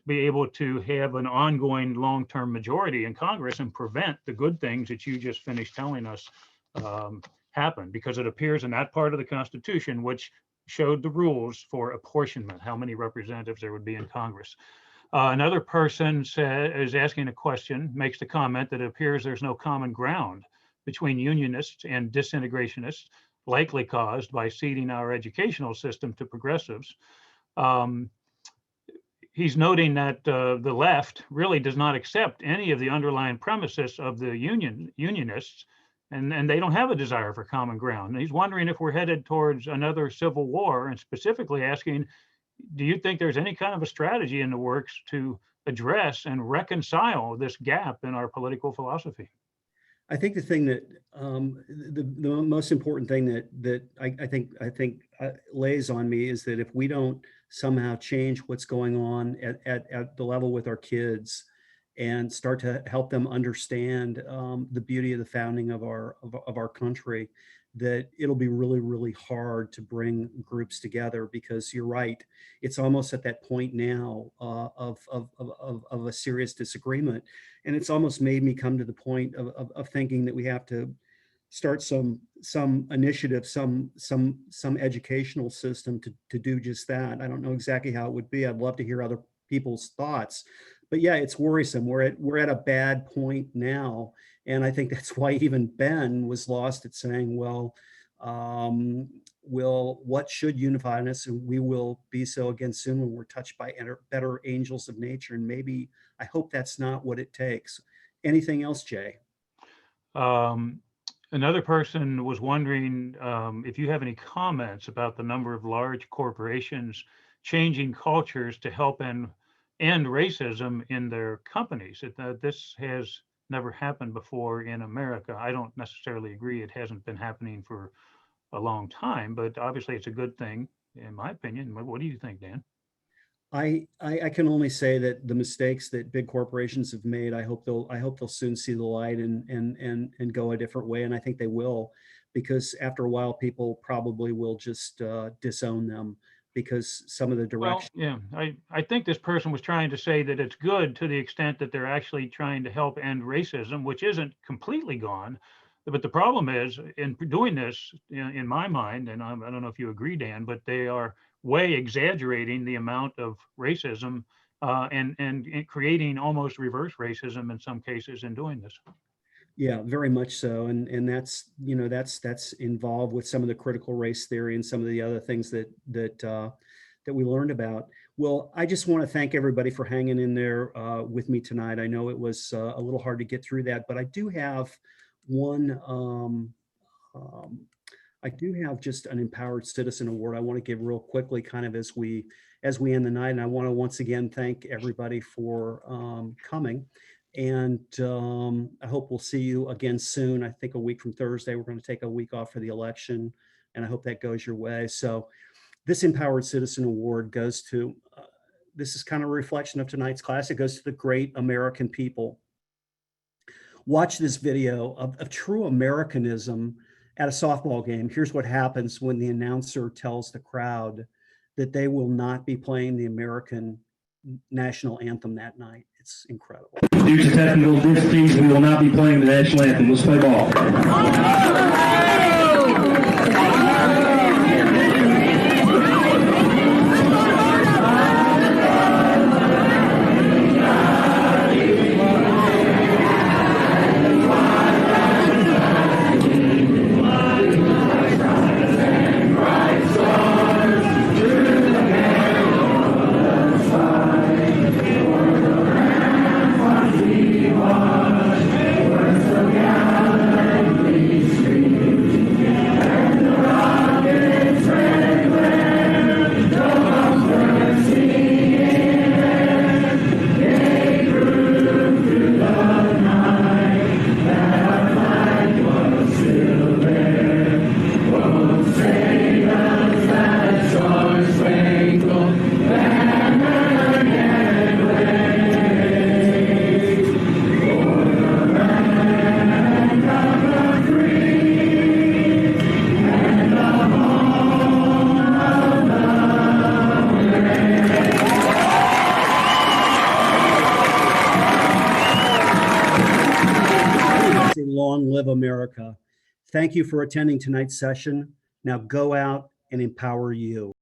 be able to have an ongoing long-term majority in Congress and prevent the good things that you just finished telling us happen, because it appears in that part of the Constitution which showed the rules for apportionment, how many representatives there would be in Congress. Another person is asking a question, makes the comment that it appears there's no common ground between Unionists and Disintegrationists, likely caused by ceding our educational system to progressives. He's noting that the left really does not accept any of the underlying premises of the Unionists, and they don't have a desire for common ground. And he's wondering if we're headed towards another civil war, and specifically asking, do you think there's any kind of a strategy in the works to address and reconcile this gap in our political philosophy? I think the thing that the most important thing that I think lays on me is that if we don't somehow change what's going on at the level with our kids and start to help them understand the beauty of the founding of our country, that it'll be really, really hard to bring groups together, because you're right, it's almost at that point now of a serious disagreement. And it's almost made me come to the point of thinking that we have to start some initiative, some educational system to do just that. I don't know exactly how it would be. I'd love to hear other people's thoughts, but yeah, it's worrisome. We're at a bad point now. And I think that's why even Ben was lost at saying, well, what should unify us? And we will be so again soon when we're touched by better angels of nature. And maybe, I hope that's not what it takes. Anything else, Jay? Another person was wondering if you have any comments about the number of large corporations changing cultures to help end racism in their companies. This has never happened before in America. I don't necessarily agree. It hasn't been happening for a long time, but obviously it's a good thing, in my opinion. What do you think, Dan? I can only say that the mistakes that big corporations have made, I hope they'll soon see the light and go a different way. And I think they will, because after a while, people probably will just disown them, because some of the direction. Well, yeah, I think this person was trying to say that it's good to the extent that they're actually trying to help end racism, which isn't completely gone. But the problem is, in doing this, in my mind, and I don't know if you agree, Dan, but they are way exaggerating the amount of racism and creating almost reverse racism in some cases in doing this. Yeah, very much so. And that's, that's involved with some of the critical race theory and some of the other things that we learned about. Well, I just want to thank everybody for hanging in there with me tonight. I know it was a little hard to get through that, but I do have just an Empowered Citizen Award I want to give real quickly, kind of as we end the night. And I want to once again thank everybody for coming. And I hope we'll see you again soon. I think a week from Thursday, we're going to take a week off for the election, and I hope that goes your way. So this Empowered Citizen Award goes to, this is kind of a reflection of tonight's class. It goes to the great American people. Watch this video of true Americanism at a softball game. Here's what happens when the announcer tells the crowd that they will not be playing the American national anthem that night. It's incredible. Due to technical difficulties, we will not be playing the national anthem. Let's play ball. Long live America. Thank you for attending tonight's session. Now go out and empower you.